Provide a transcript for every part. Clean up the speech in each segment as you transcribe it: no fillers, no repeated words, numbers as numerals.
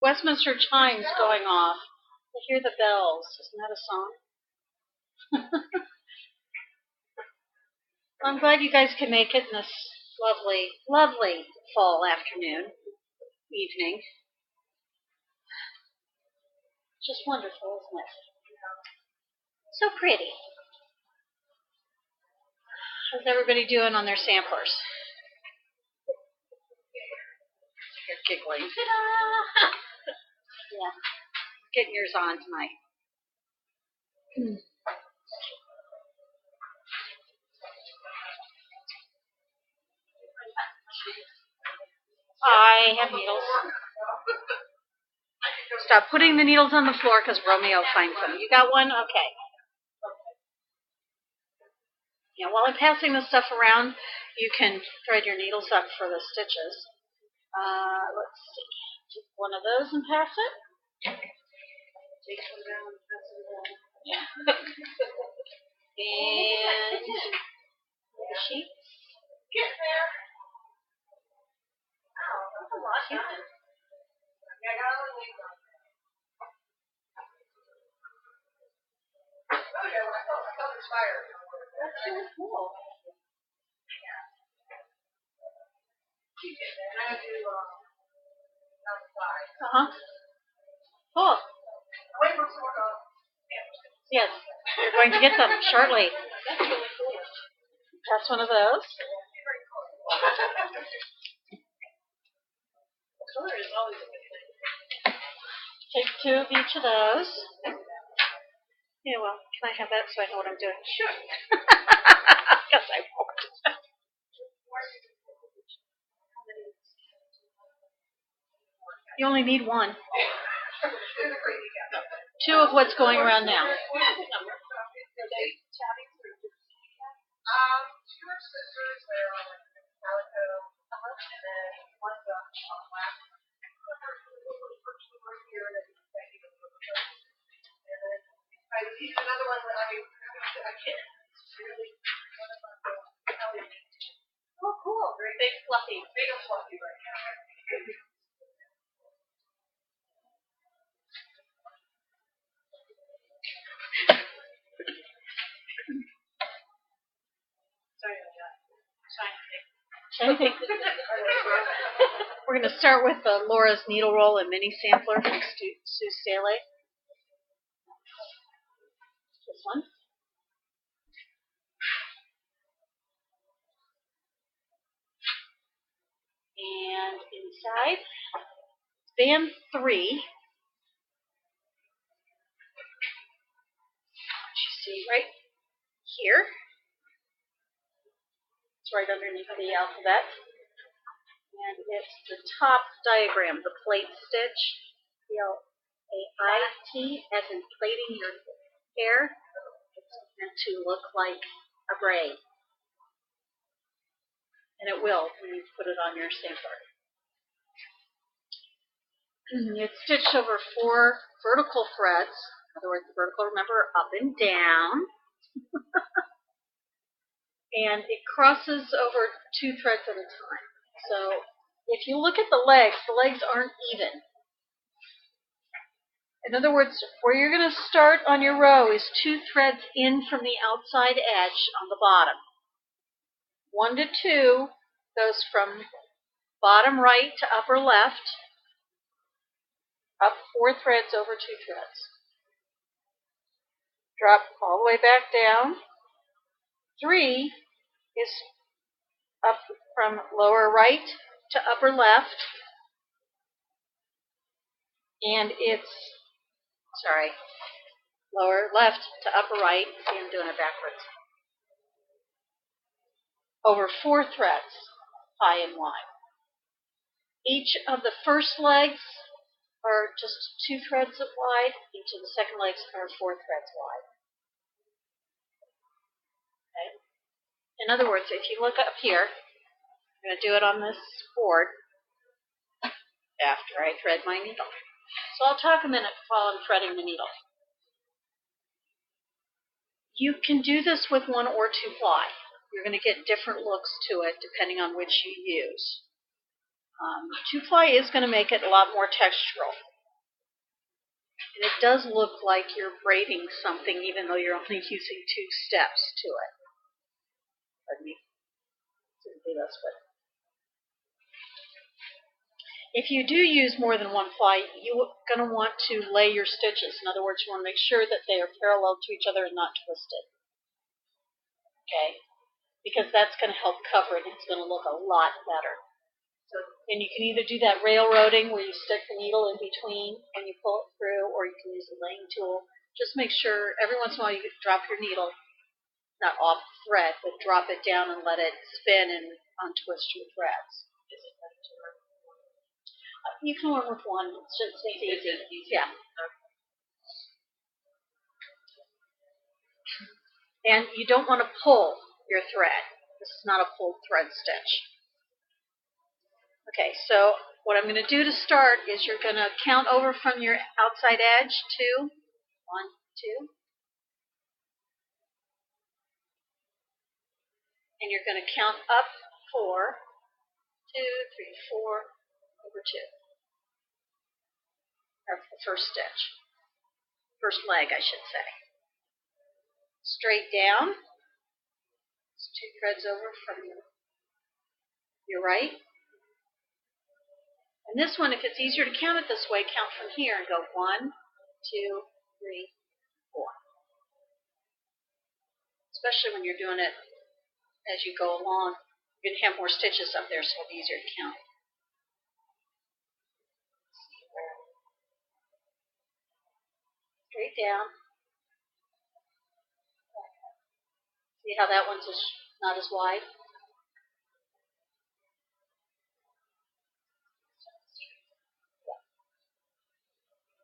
Westminster chimes going off. I hear the bells. Isn't that a song? I'm glad you guys can make it in this lovely, lovely fall afternoon, evening. Just wonderful, isn't it? So pretty. How's everybody doing on their samplers? You're giggling. Yeah, getting yours on tonight. I have needles. Stop putting the needles on the floor because Romeo finds them. You got one? Okay. Yeah, while I'm passing this stuff around, you can thread your needles up for the stitches. Let's see. Take one of those and pass it. Take one down and pass it down. Yeah. And the sheets. Get there. Oh, that's a lot. Yeah. I got all the needles on. Oh, yeah, I felt inspired. That's really cool. Cool. Yes, you're going to get them shortly. That's one of those. Take two of each of those. Yeah, well, can I have that so I know what I'm doing? Sure. Yes, I won't. You only need one. Two of what's going around now. Two are sisters. They're on Calico, and then one's on black. I see another one that I can't. Oh, cool. Very big, fluffy. Big and fluffy right now. Sorry. We're going to start with Laura's needle roll and mini sampler from Sue Staley. This one. And inside, band 3. You see right here. It's right underneath the alphabet. And it's the top diagram, the plate stitch. Plait, as in plaiting your hair. It's meant to look like a braid. And it will when you put it on your sampler. It's stitched over 4 vertical threads. In other words, the vertical, remember, up and down. And it crosses over 2 threads at a time. So if you look at the legs aren't even. In other words, where you're going to start on your row is 2 threads in from the outside edge on the bottom. 1 to 2 goes from bottom right to upper left, up 4 threads over 2 threads. Drop all the way back down. 3 is up from lower right to upper left, and it's, lower left to upper right. See, I'm doing it backwards. Over 4 threads, high and wide. Each of the first legs are just 2 threads wide. Each of the second legs are 4 threads wide. Okay. In other words, if you look up here, I'm going to do it on this board after I thread my needle. So I'll talk a minute while I'm threading the needle. You can do this with 1 or 2 ply. You're going to get different looks to it depending on which you use. 2 ply is going to make it a lot more textural. And it does look like you're braiding something even though you're only using 2 steps to it. Pardon me. Didn't do this, but if you do use more than one ply, you're going to want to lay your stitches. In other words, you want to make sure that they are parallel to each other and not twisted. Okay? Because that's going to help cover it. It's going to look a lot better. And you can either do that railroading where you stick the needle in between and you pull it through, or you can use a laying tool. Just make sure every once in a while you drop your needle, not off the thread, but drop it down and let it spin and untwist your threads. You can work with one. It's just easy. Yeah. And you don't want to pull your thread. This is not a pulled thread stitch. Okay, so what I'm going to do to start is you're going to count over from your outside edge 2, 1, 2. And you're going to count up 4, 2, 3, 4, over 2. That's the first stitch. First leg, I should say. Straight down. It's 2 threads over from your right. And this one, if it's easier to count it this way, count from here and go 1, 2, 3, 4. Especially when you're doing it as you go along. You're going to have more stitches up there, so it'll be easier to count. Straight down. See how that one's not as wide?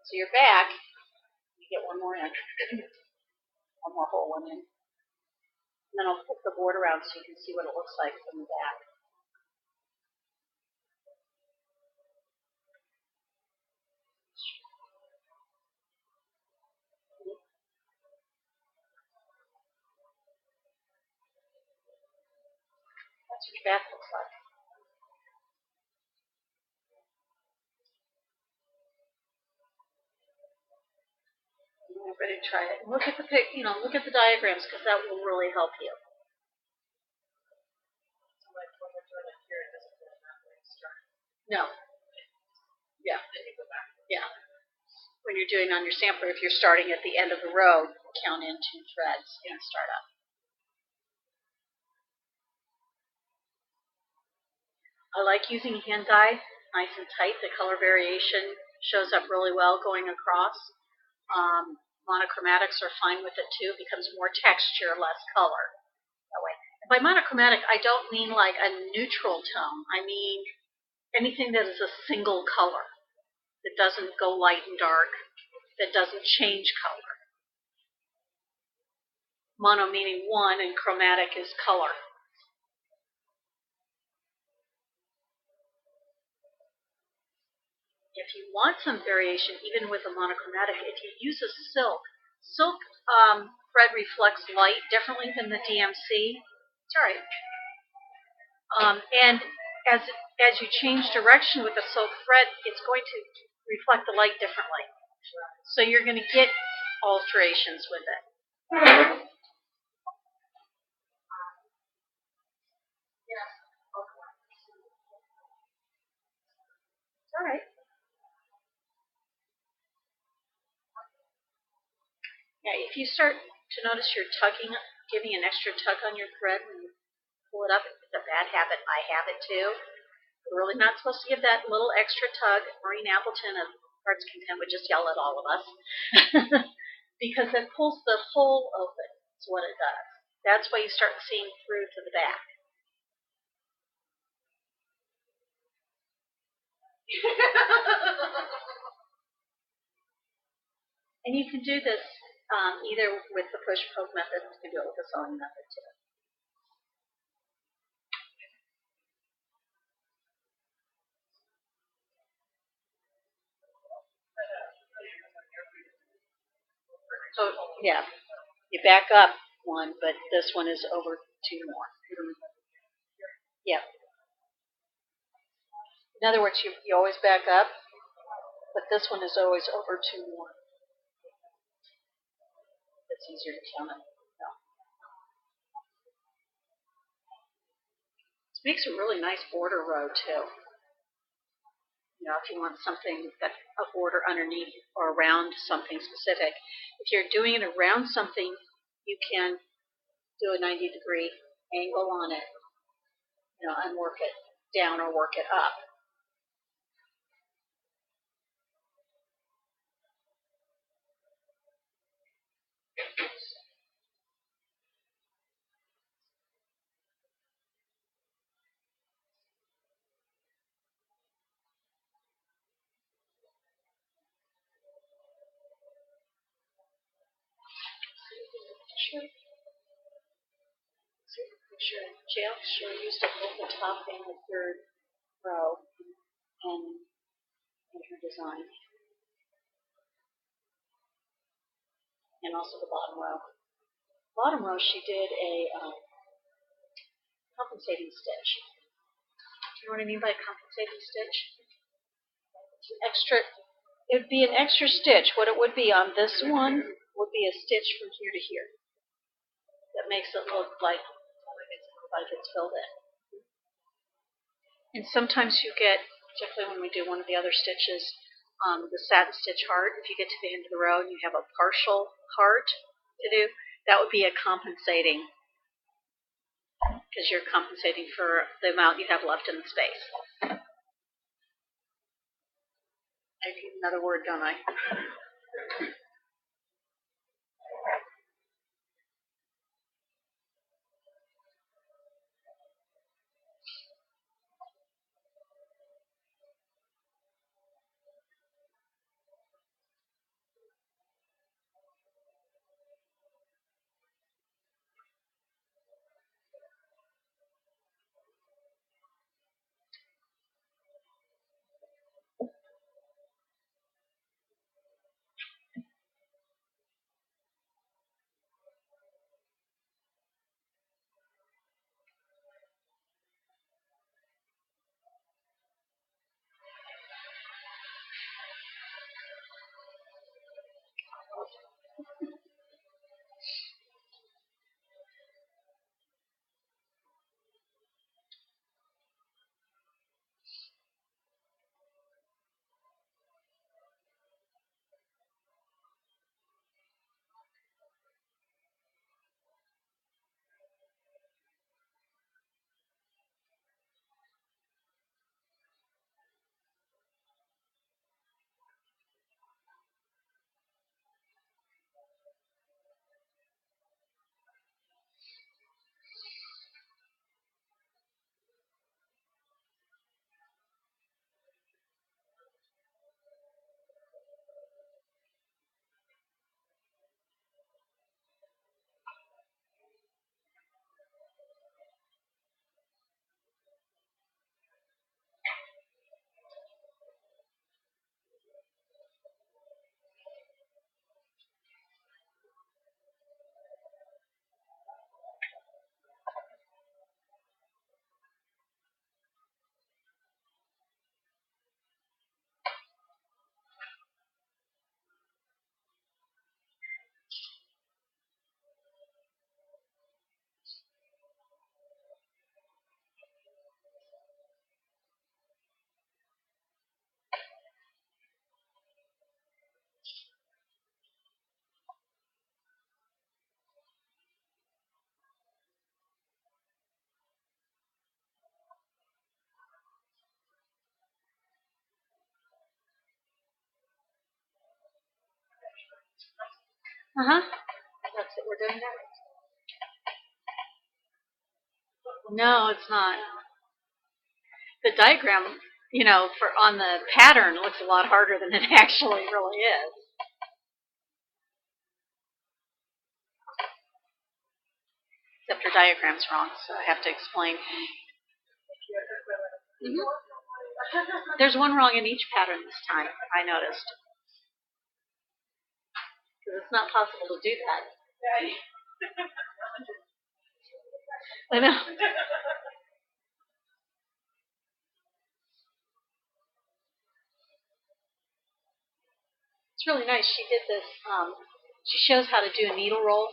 So your back, you get one more in. One more whole one in. And then I'll flip the board around so you can see what it looks like from the back. That's what your back looks like. I'm ready to try it. Look at the look at the diagrams because that will really help you. No. Yeah. Yeah. When you're doing on your sampler, if you're starting at the end of the row, count in 2 threads and start up. I like using hand dye, nice and tight. The color variation shows up really well going across. Monochromatics are fine with it too. It becomes more texture, less color that way. And by monochromatic, I don't mean like a neutral tone. I mean anything that is a single color, that doesn't go light and dark, that doesn't change color. Mono meaning one, and chromatic is color. If you want some variation, even with a monochromatic, if you use a silk thread reflects light differently than the DMC. It's all right. And as you change direction with the silk thread, it's going to reflect the light differently. So you're going to get alterations with it. It's all right. Yeah, if you start to notice you're tugging, giving an extra tug on your thread when you pull it up, it's a bad habit. I have it too. We're really not supposed to give that little extra tug. Maureen Appleton of Heart's Content would just yell at all of us. Because it pulls the hole open. That's what it does. That's why you start seeing through to the back. And you can do this either with the push-poke method, you can do it with the sewing method too. So, yeah, you back up one, but this one is over 2 more. Yeah. In other words, you always back up, but this one is always over 2 more. It's easier to count it. No. It makes a really nice border row too. You know, if you want something that a border underneath or around something specific. If you're doing it around something, you can do a 90-degree angle on it, you know, and work it down or work it up. Sure. Jail sure used to hold the top and the third row in her design, and also the bottom row. Bottom row, she did a compensating stitch. Do you know what I mean by compensating stitch? Extra. It would be an extra stitch. What it would be on this one would be a stitch from here to here. That makes it look like it's filled in. And sometimes you get, particularly when we do one of the other stitches, the satin stitch heart, if you get to the end of the row and you have a partial heart to do, that would be a compensating, because you're compensating for the amount you have left in the space. I need another word, don't I? That's it. We're doing that. No, it's not. The diagram, you know, for on the pattern looks a lot harder than it actually really is. Except her diagram's wrong, so I have to explain. Mm-hmm. There's one wrong in each pattern this time, I noticed. Because it's not possible to do that. I know. It's really nice. She did this She shows how to do a needle roll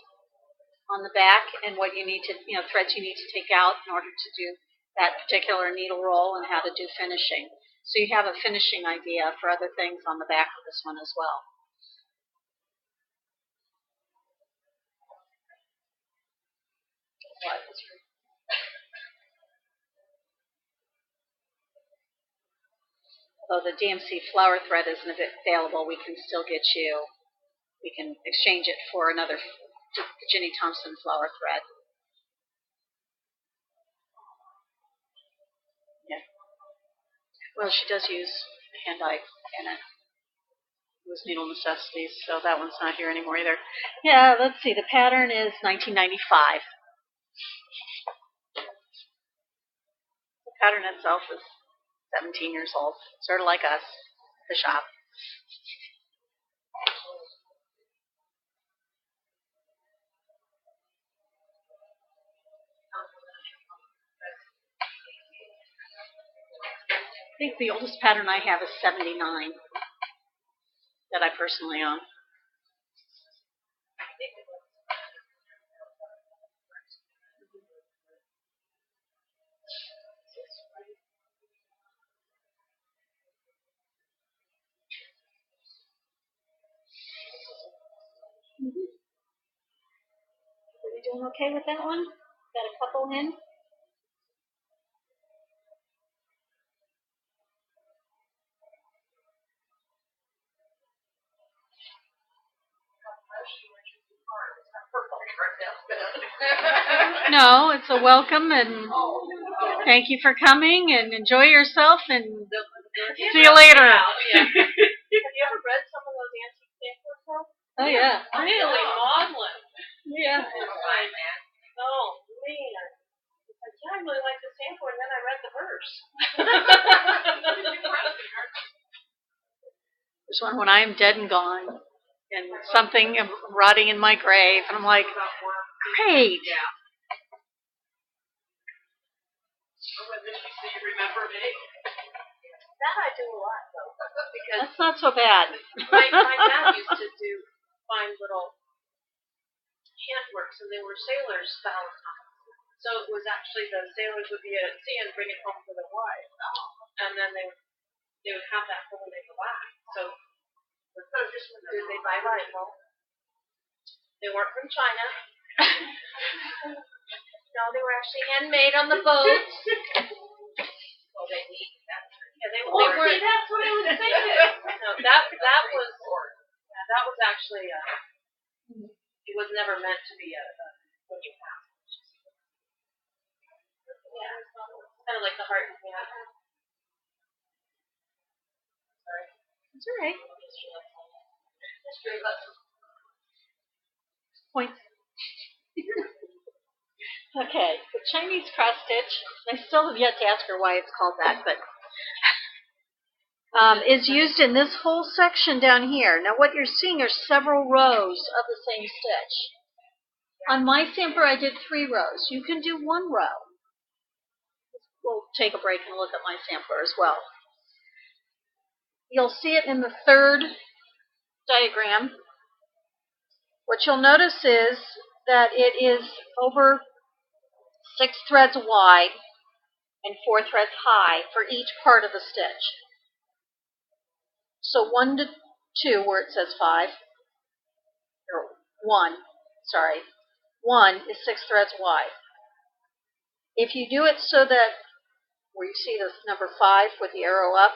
on the back and what you need to, threads you need to take out in order to do that particular needle roll and how to do finishing. So you have a finishing idea for other things on the back of this one as well. Although the DMC flower thread isn't available, we can still get you, we can exchange it for another Ginny Thompson flower thread. Yeah. Well, she does use hand-dyed in it. It was Needle Necessities, so that one's not here anymore either. Yeah, let's see. The pattern is 1995. The pattern itself is 17 years old, sort of like us, the shop. I think the oldest pattern I have is 79 that I personally own. Are we doing okay with that one? Got a couple in? No, it's a welcome, and thank you for coming, and enjoy yourself, and see you later. Have you ever read some of those antique samples? Oh, yeah. Really maudlin. Yeah. Oh, man. I really like the sample, and then I read the verse. There's one when I am dead and gone, and something rotting in my grave, and I'm like, great. Yeah. You remember me? That I do a lot, though. Because that's not so bad. my dad used to find little handworks, and they were sailors' valentines. So it was actually the sailors would be at sea and bring it home for their wives. And then they would have that for when they go back. So did they buy home? They weren't from China. No, they were actually handmade on the boats. Well, they need that. Yeah, they were. See, that's what I was thinking. No, that was actually it was never meant to be a what you have. Yeah, it's kind of like the heart and hand. Sorry. It's all right. Points. Okay, the Chinese cross stitch. I still have yet to ask her why it's called that, but is used in this whole section down here. Now, what you're seeing are several rows of the same stitch. On my sampler, I did 3 rows. You can do 1 row. We'll take a break and look at my sampler as well. You'll see it in the 3rd diagram. What you'll notice is that it is over 6 threads wide and 4 threads high for each part of the stitch. So 1 to 2, where it says 5, or 1 is 6 threads wide. If you do it so that where you see this number 5 with the arrow up,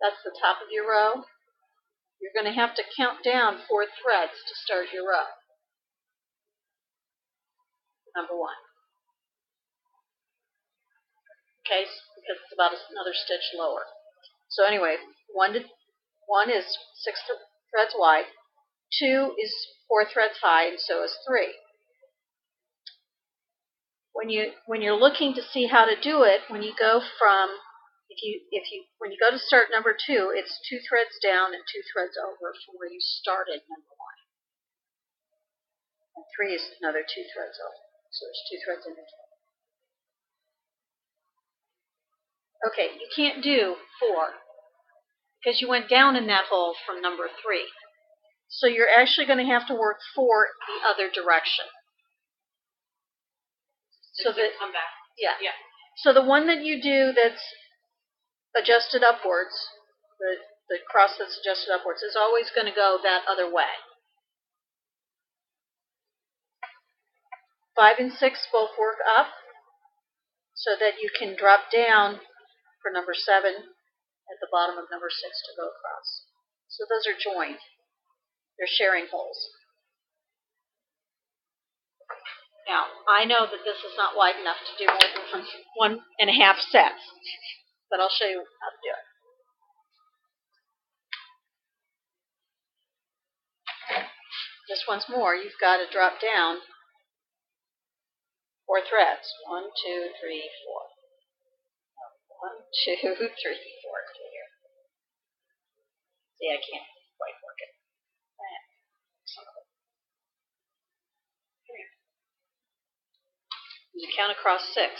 that's the top of your row, you're going to have to count down 4 threads to start your row. Number 1. Okay, because it's about another stitch lower. So anyway, 1 is 6 threads wide, 2 is 4 threads high, and so is 3. When you're looking to see how to do it, when you go from when you go to start number 2, it's 2 threads down and 2 threads over from where you started number 1. And 3 is another 2 threads over. So there's 2 threads in between. Okay, you can't do 4 because you went down in that hole from number 3. So you're actually going to have to work 4 the other direction. So that, come back. yeah. Yeah. So the one that you do that's adjusted upwards, the cross that's adjusted upwards, is always going to go that other way. 5 and 6 both work up so that you can drop down for number 7 at the bottom of number 6 to go across. So those are joined. They're sharing holes. Now, I know that this is not wide enough to do more than 1.5 sets, but I'll show you how to do it. Just once more, you've got to drop down 4 threads. 1, 2, 3, 4. 1, 2, 3, 4. Here. See, I can't quite work it. You count across 6. 1,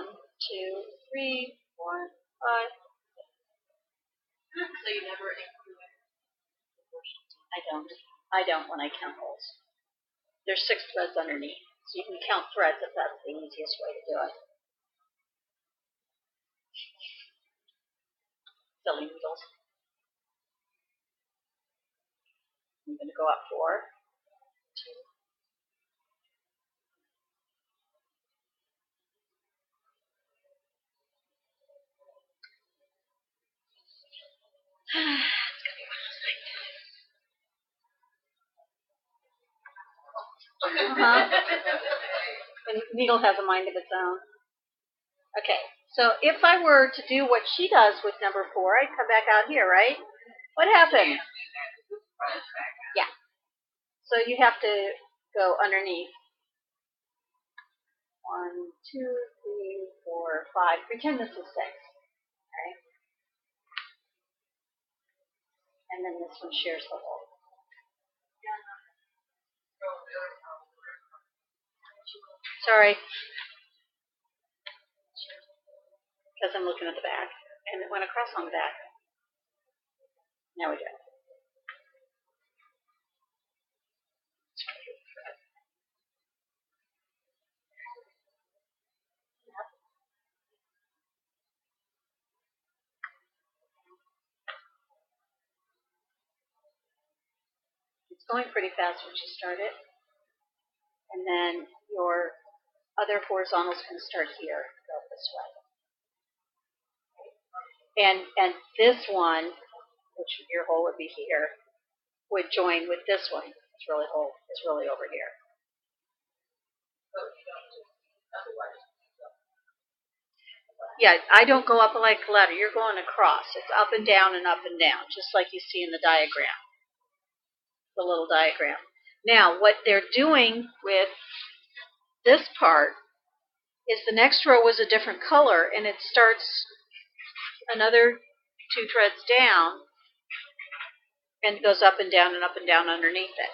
2, 3, 4, 5. So you never include I don't when I count holes. There's 6 threads underneath, so you can count threads if that's the easiest way to do it. Silly needles. I'm going to go up 4, 2. The needle has a mind of its own. Okay, so if I were to do what she does with number 4, I'd come back out here, right? What happened? Yeah. So you have to go underneath. 1, 2, 3, 4, 5. Pretend this is 6. Okay. And then this one shares the hole. Sorry. Because I'm looking at the back. And it went across on the back. Now we do it. It's going pretty fast once you start it. And then your other horizontal is going to start here, go this way. And this one, which your hole would be here, would join with this one. It's really over here. Yeah, I don't go up like a ladder. You're going across. It's up and down and up and down, just like you see in the diagram, the little diagram. Now, what they're doing with this part is the next row was a different color, and it starts another 2 threads down and goes up and down underneath it.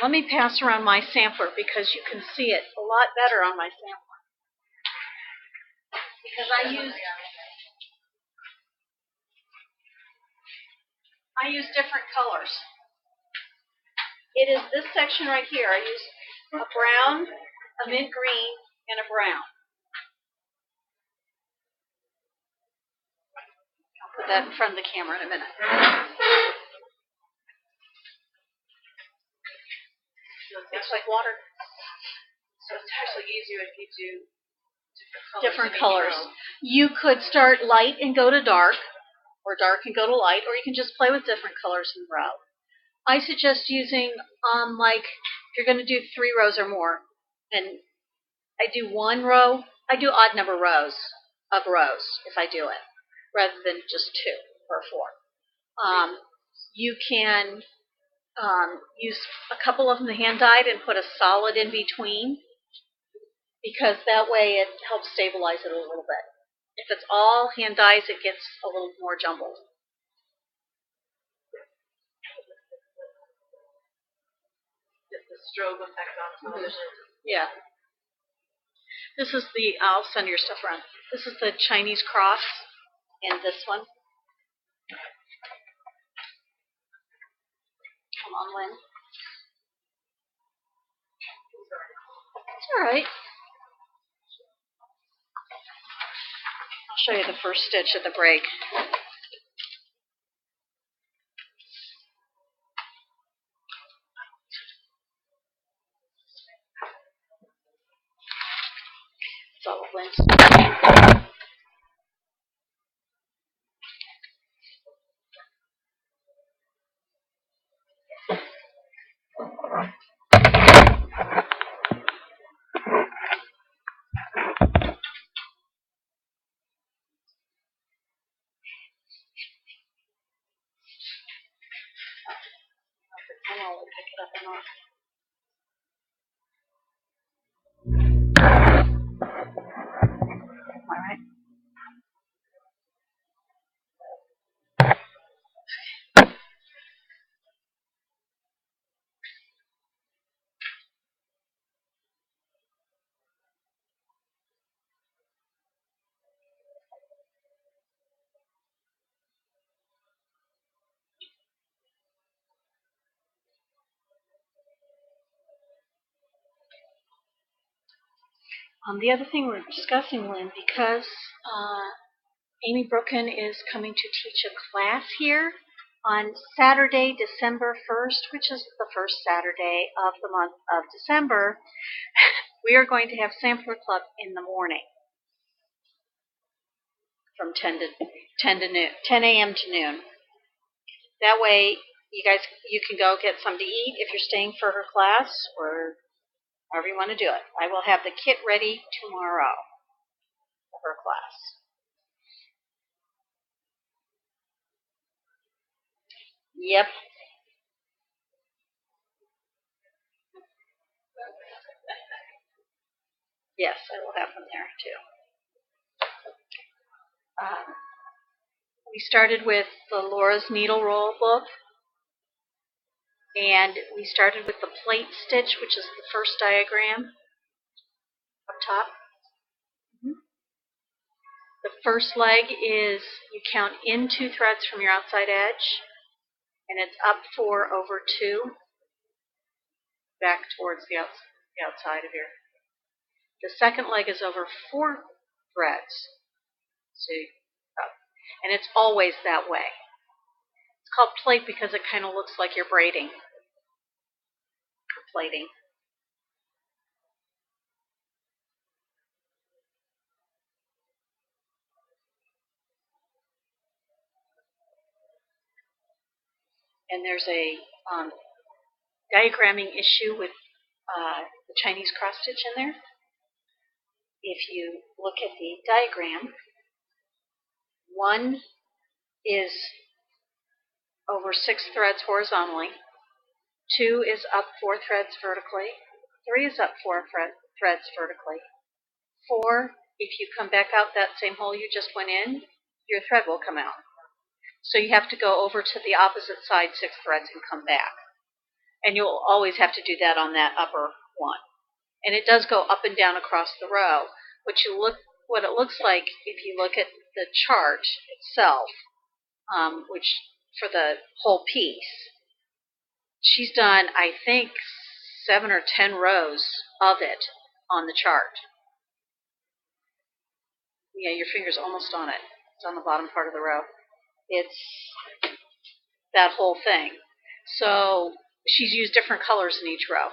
Let me pass around my sampler because you can see it a lot better on my sampler. Because I use different colors. It is this section right here. I use a brown, a mint green, and a brown. I'll put that in front of the camera in a minute. Looks like water. So it's actually easier if you do different colors. You could start light and go to dark, or dark and go to light, or you can just play with different colors in a row. I suggest using, like, if you're going to do 3 rows or more, and I do 1 row, I do odd number rows if I do it, rather than just 2 or 4. You can use a couple of them hand-dyed and put a solid in between, because that way it helps stabilize it a little bit. If it's all hand dyes, it gets a little more jumbled. The strobe effect on television. Yeah. This is I'll send your stuff around. This is the Chinese cross, and this one. on, Lynn. It's all right. I'll show you the first stitch of the break. It's all Lynn's. I know we'll pick it up and off. All right. The other thing we're discussing, Lynn, because Amy Brooken is coming to teach a class here on Saturday, December 1st, which is the first Saturday of the month of December, we are going to have Sampler Club in the morning from 10 a.m. to noon. That way, you can go get something to eat if you're staying for her class, or however you want to do it. I will have the kit ready tomorrow for her class. Yep. Yes, I will have them there too. We started with the Laura's Needle Roll book, and we started with the plate stitch, which is the first diagram up top. The first leg is you count in 2 threads from your outside edge, and it's up 4 over 2, back towards the outside of your. The second leg is over 4 threads, so up, and it's always that way. It's called plate because it kind of looks like you're braiding or plating. And there's a diagramming issue with the Chinese cross stitch in there. If you look at the diagram, 1 is over 6 threads horizontally, 2 is up 4 threads vertically, 3 is up 4 threads vertically, 4, if you come back out that same hole you just went in, your thread will come out. So you have to go over to the opposite side 6 threads and come back. And you'll always have to do that on that upper one. And it does go up and down across the row. What it looks like if you look at the chart itself, which for the whole piece, she's done, I think, 7 or 10 rows of it on the chart. Yeah, your finger's almost on it. It's on the bottom part of the row. It's that whole thing. So she's used different colors in each row.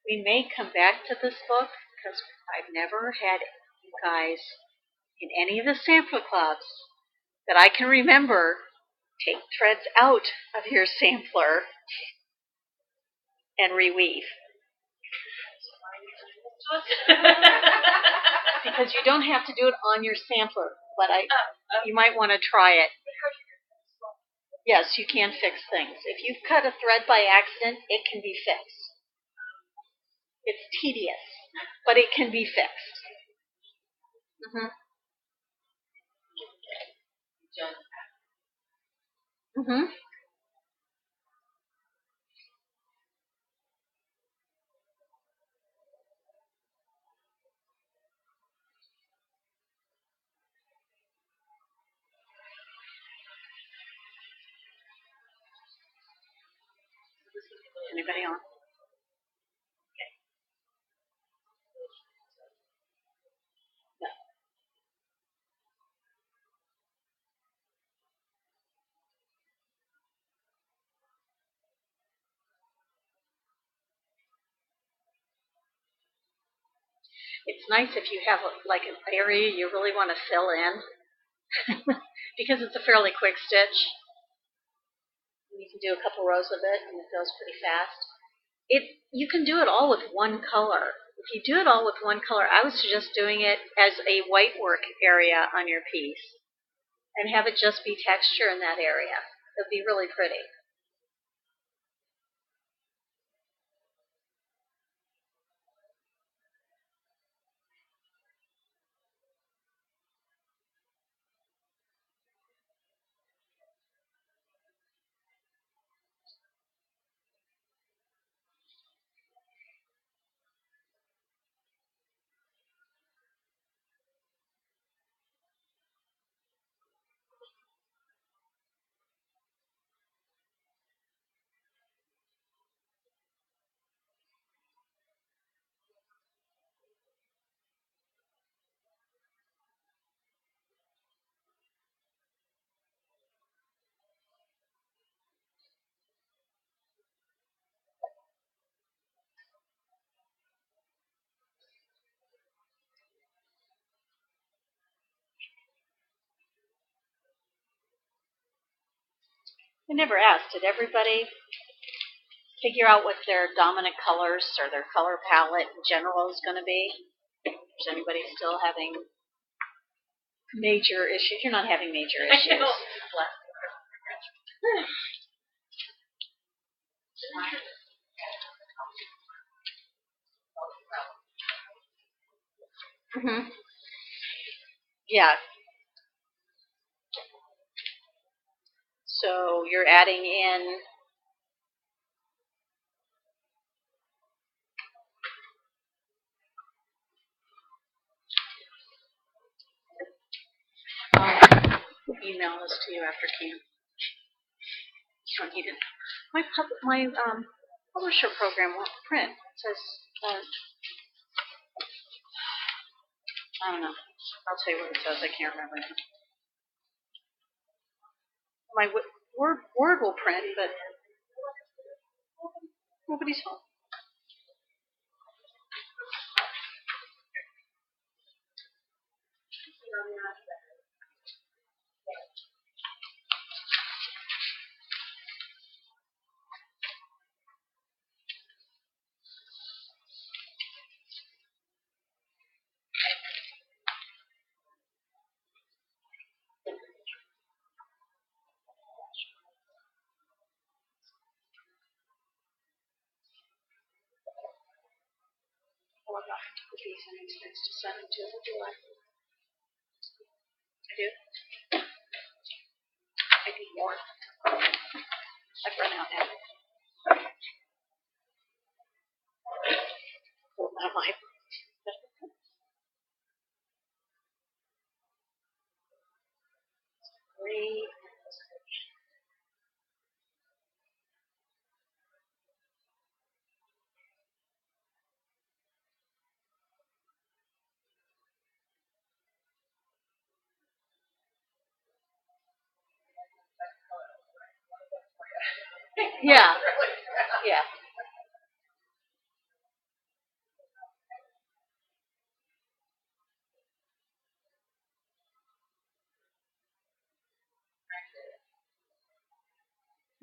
We may come back to this book because I've never had you guys in any of the sampler clubs that I can remember take threads out of your sampler and reweave. Because you don't have to do it on your sampler, but you might want to try it. Yes, you can fix things. If you cut a thread by accident, it can be fixed. It's tedious, but it can be fixed. Anybody on? No. It's nice if you have like an area you really want to fill in because it's a fairly quick stitch. You can do a couple rows of it and it goes pretty fast. You can do it all with one color. If you do it all with one color, I would suggest doing it as a white work area on your piece and have it just be texture in that area. It'll be really pretty. I never asked, did everybody figure out what their dominant colors or their color palette in general is going to be? Is anybody still having major issues? You're not having major issues. Mm-hmm. Yeah. So you're adding in email this to you after camp. You don't need it. My publisher program won't print. It says I don't know. I'll tell you what it says. I can't remember. My Word will print, but nobody's home. Oh, I got cookies and things to send them to. What do I do? I need more. I've run out now. Well, not mine. Three. Yeah. Yeah.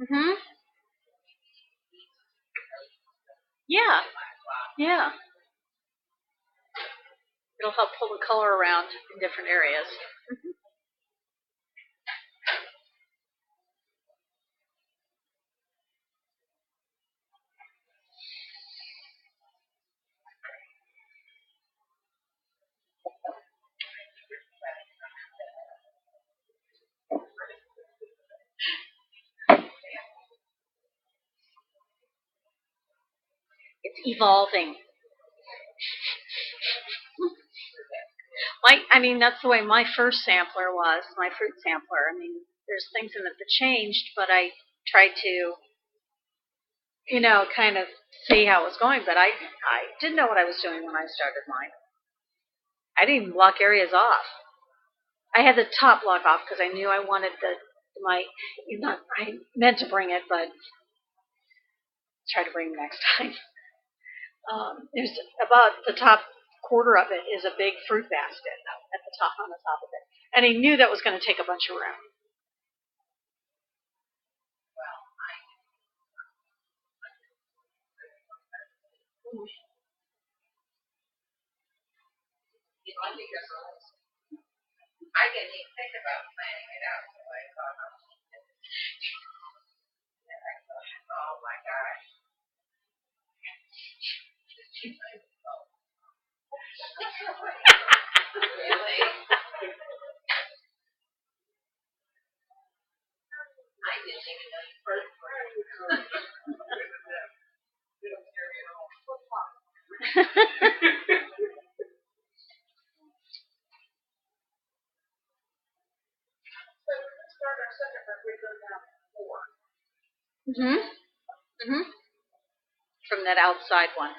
Mhm. Yeah. Yeah. It'll help pull the color around in different areas. It's evolving. That's the way my first sampler was, my fruit sampler. There's things in it that changed, but I tried to kind of see how it was going. But I didn't know what I was doing when I started mine. I didn't even block areas off. I had the top block off because I knew I wanted my. Not I meant to bring it, but try to bring it next time. There's about the top quarter of it is a big fruit basket at the top on the top of it, and he knew that was going to take a bunch of room. I didn't even think about planning it out, so I thought, oh my gosh. Really? I didn't even know you first. From that outside one.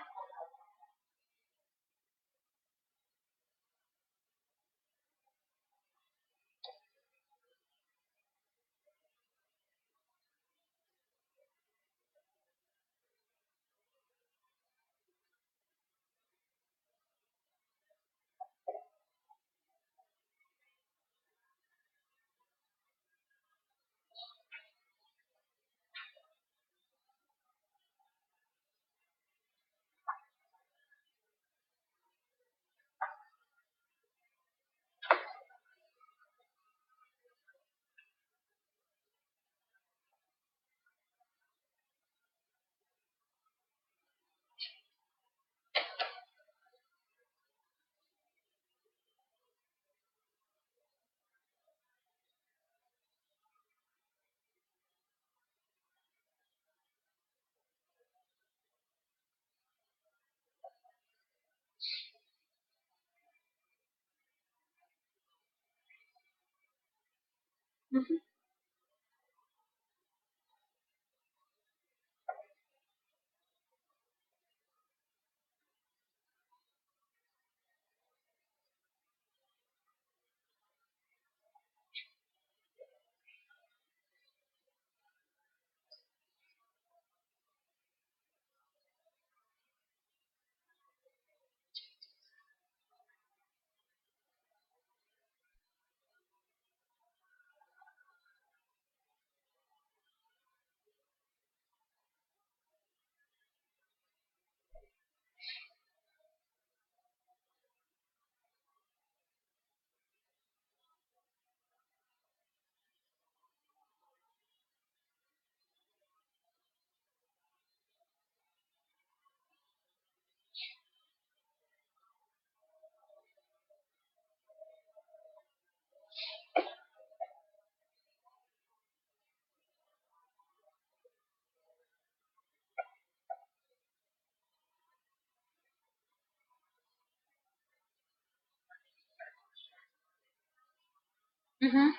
Mm-hmm.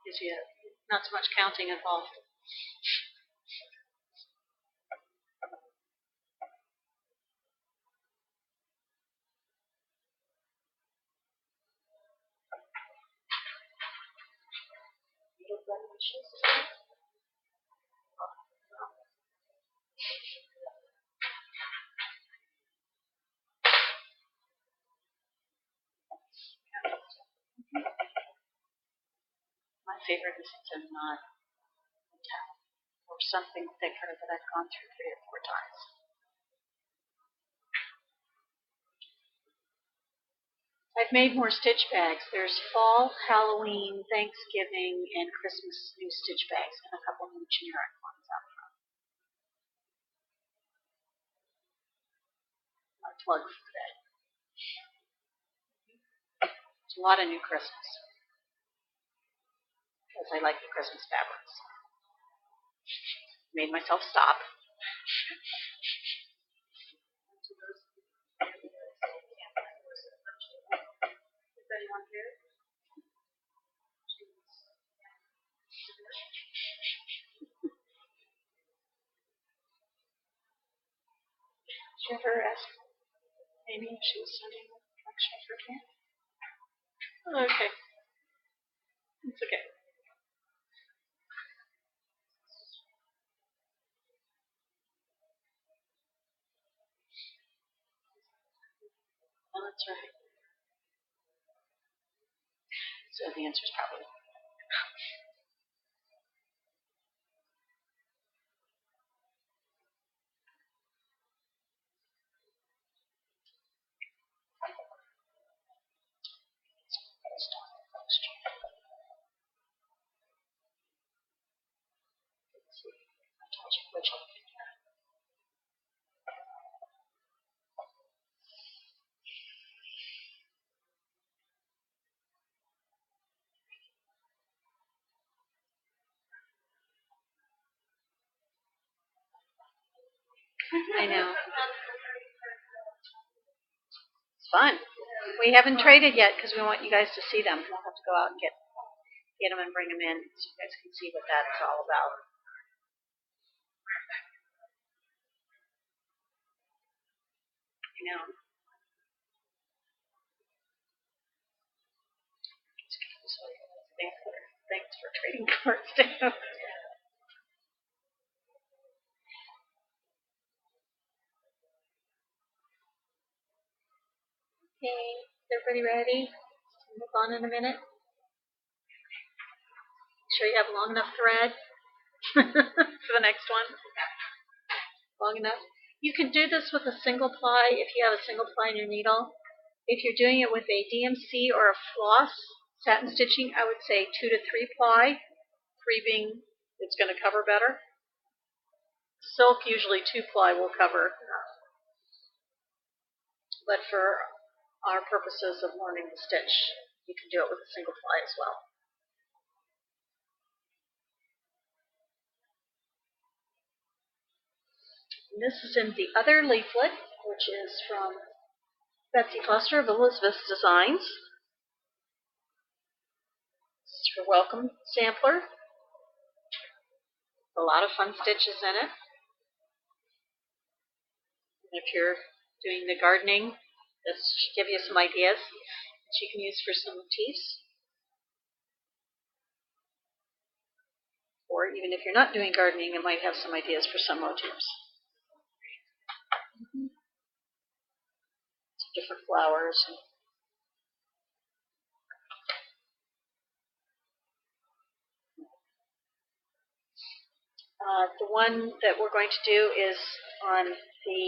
Gives you not so much counting involved. My favorite is to not towel or something thicker that I've gone through 3 or 4 times. I've made more stitch bags. There's fall, Halloween, Thanksgiving, and Christmas new stitch bags, and a couple new generic ones out front. A plug for that. There's a lot of new Christmas because I like the Christmas fabrics. Made myself stop. Is anyone here? Did you ever ask Amy if she was sending a collection of her camp? Okay. It's okay. Oh, that's right. So the answer is probably. I know. It's fun. We haven't traded yet because we want you guys to see them. We'll have to go out and get them and bring them in so you guys can see what that's all about. You know. Thanks for trading cards down. Okay, is everybody ready? Move on in a minute. Sure you have long enough thread for the next one? Long enough? You can do this with a single ply if you have a single ply in your needle. If you're doing it with a DMC or a floss satin stitching, I would say 2 to 3 ply. 3 being it's going to cover better. Silk usually 2 ply will cover. But for our purposes of learning the stitch, you can do it with a single ply as well. And this is in the other leaflet, which is from Betsy Foster of Elizabeth's Designs. This is her welcome sampler. A lot of fun stitches in it. And if you're doing the gardening, this should give you some ideas that you can use for some motifs. Or even if you're not doing gardening, it might have some ideas for some motifs. Some different flowers. The one that we're going to do is on the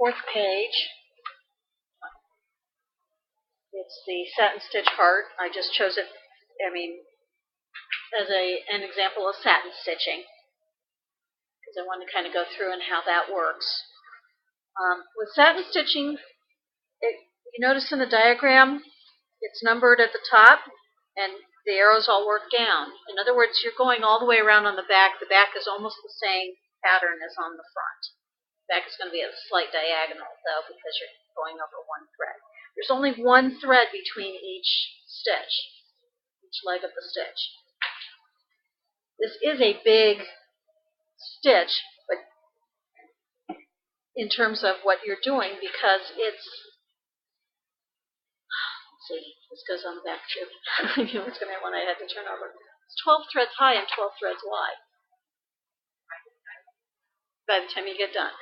4th page. It's the satin stitch heart. I just chose it, as an example of satin stitching, because I want to kind of go through and how that works. With satin stitching, you notice in the diagram, it's numbered at the top, and the arrows all work down. In other words, you're going all the way around on the back. The back is almost the same pattern as on the front. The back is going to be a slight diagonal, though, because you're going over one thread. There's only one thread between each stitch, each leg of the stitch. This is a big stitch, but in terms of what you're doing, because it's, let's see, this goes on the back too. I knew it was going to be one I had to turn over. It's 12 threads high and 12 threads wide by the time you get done.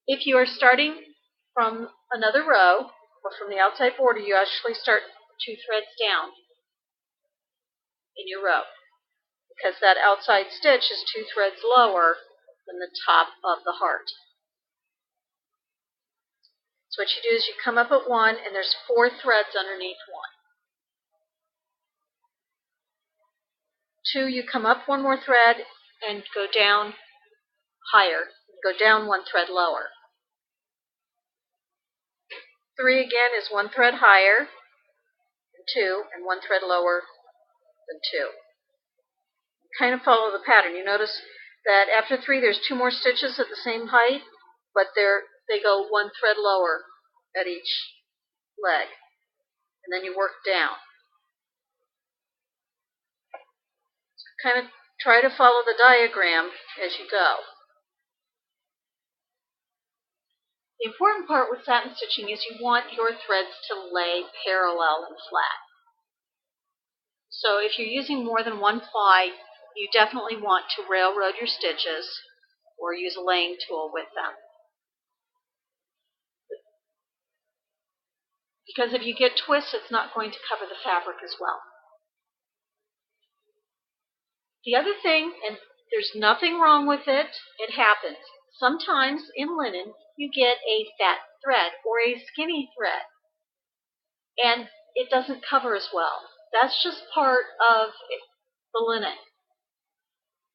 If you are starting from another row or from the outside border, you actually start 2 threads down in your row, because that outside stitch is 2 threads lower than the top of the heart. So what you do is you come up at 1, and there's 4 threads underneath 1. 2, you come up 1 more thread and go down higher. Go down 1 thread lower. 3 again is 1 thread higher than 2 and 1 thread lower than 2. Kind of follow the pattern. You notice that after 3 there's 2 more stitches at the same height, but they go 1 thread lower at each leg. And then you work down. Kind of try to follow the diagram as you go. The important part with satin stitching is you want your threads to lay parallel and flat. So if you're using more than one ply, you definitely want to railroad your stitches or use a laying tool with them. Because if you get twists, it's not going to cover the fabric as well. The other thing, and there's nothing wrong with it, it happens. Sometimes in linen, you get a fat thread or a skinny thread, and it doesn't cover as well. That's just part of the linen.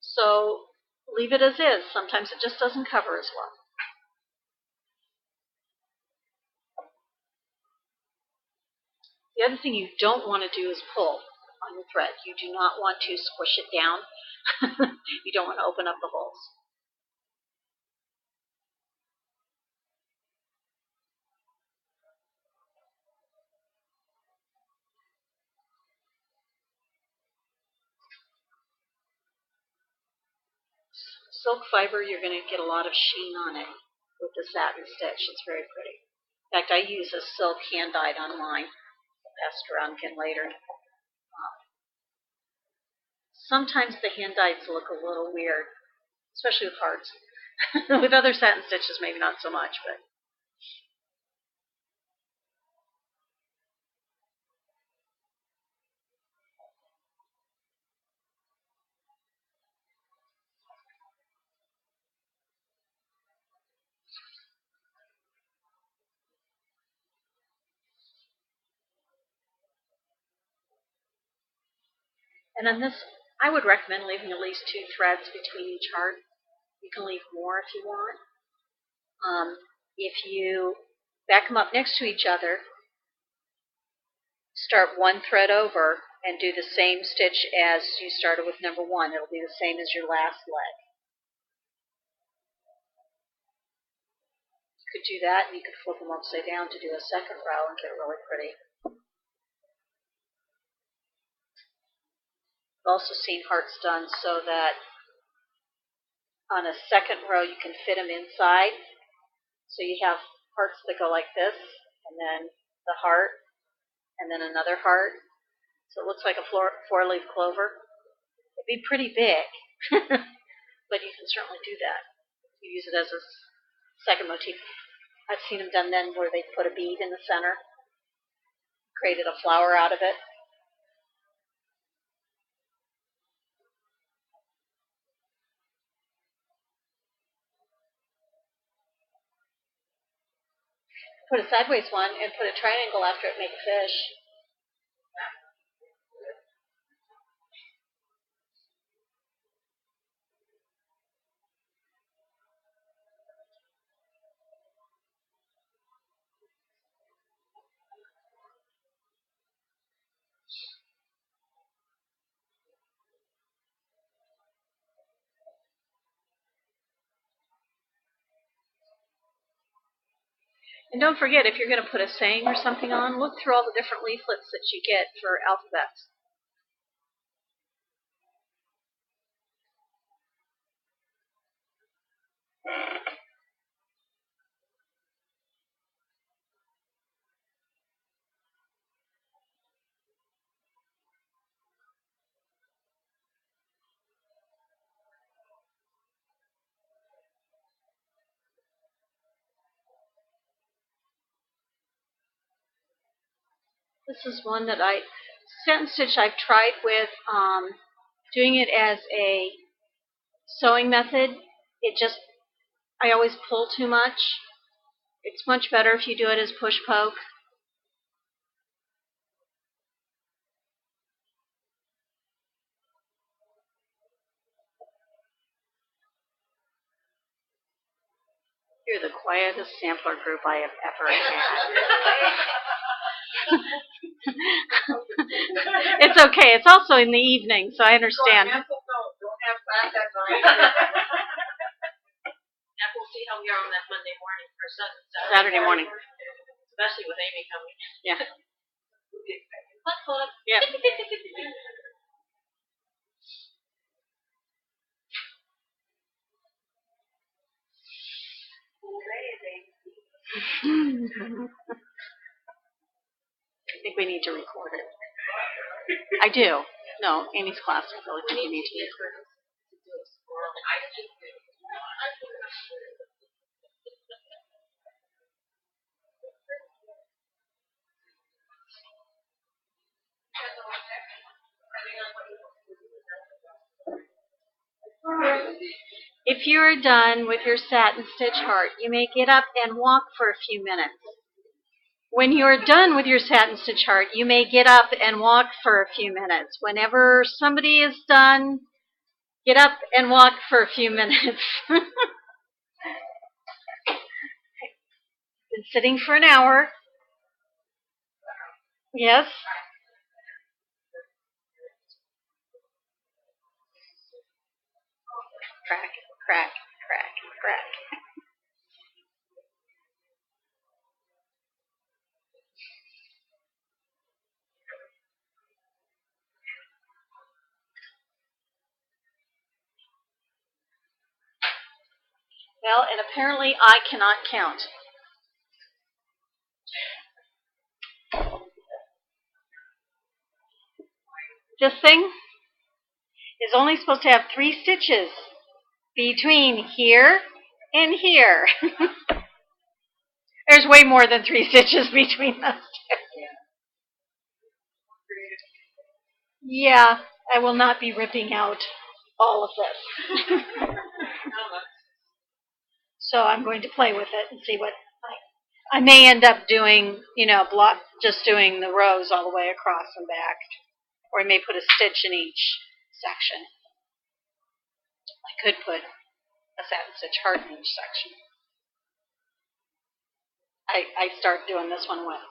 So leave it as is. Sometimes it just doesn't cover as well. The other thing you don't want to do is pull on your thread. You do not want to squish it down. You don't want to open up the holes. Silk fiber, you're going to get a lot of sheen on it with the satin stitch. It's very pretty. In fact, I use a silk hand-dyed on mine. I'll pass it around again later. Sometimes the hand-dyeds look a little weird, especially with hearts. With other satin stitches, maybe not so much, but and on this, I would recommend leaving at least 2 threads between each heart. You can leave more if you want. If you back them up next to each other, start 1 thread over, and do the same stitch as you started with number 1. It'll be the same as your last leg. You could do that, and you could flip them upside down to do a second row and get it really pretty. I've also seen hearts done so that on a second row you can fit them inside. So you have hearts that go like this, and then the heart, and then another heart. So it looks like a 4-leaf clover. It'd be pretty big, but you can certainly do that. You use it as a second motif. I've seen them done then where they put a bead in the center, created a flower out of it. Put a sideways one and put a triangle after it, make a fish. And don't forget, if you're going to put a saying or something on, look through all the different leaflets that you get for alphabets. This is one that satin stitch I've tried with doing it as a sewing method. I always pull too much. It's much better if you do it as push poke. You're the quietest sampler group I have ever had. It's okay. It's also in the evening, so I understand. And we'll see how we are on that Monday morning or Saturday morning. Especially with Amy coming. Yeah. Hot. Yeah. I think we need to record it. I do. No, Amy's class. I feel like we need to record it. If you are done with your satin stitch heart, you may get up and walk for a few minutes. When you are done with your satin stitch heart, you may get up and walk for a few minutes. Whenever somebody is done, get up and walk for a few minutes. Been sitting for an hour. Yes? Crack, crack, crack, crack. Well, and apparently I cannot count. This thing is only supposed to have 3 stitches between here and here. There's way more than 3 stitches between those two. Yeah, I will not be ripping out all of this. So I'm going to play with it and see what I may end up doing, just doing the rows all the way across and back. Or I may put a stitch in each section. I could put a satin stitch heart in each section. I start doing this one with.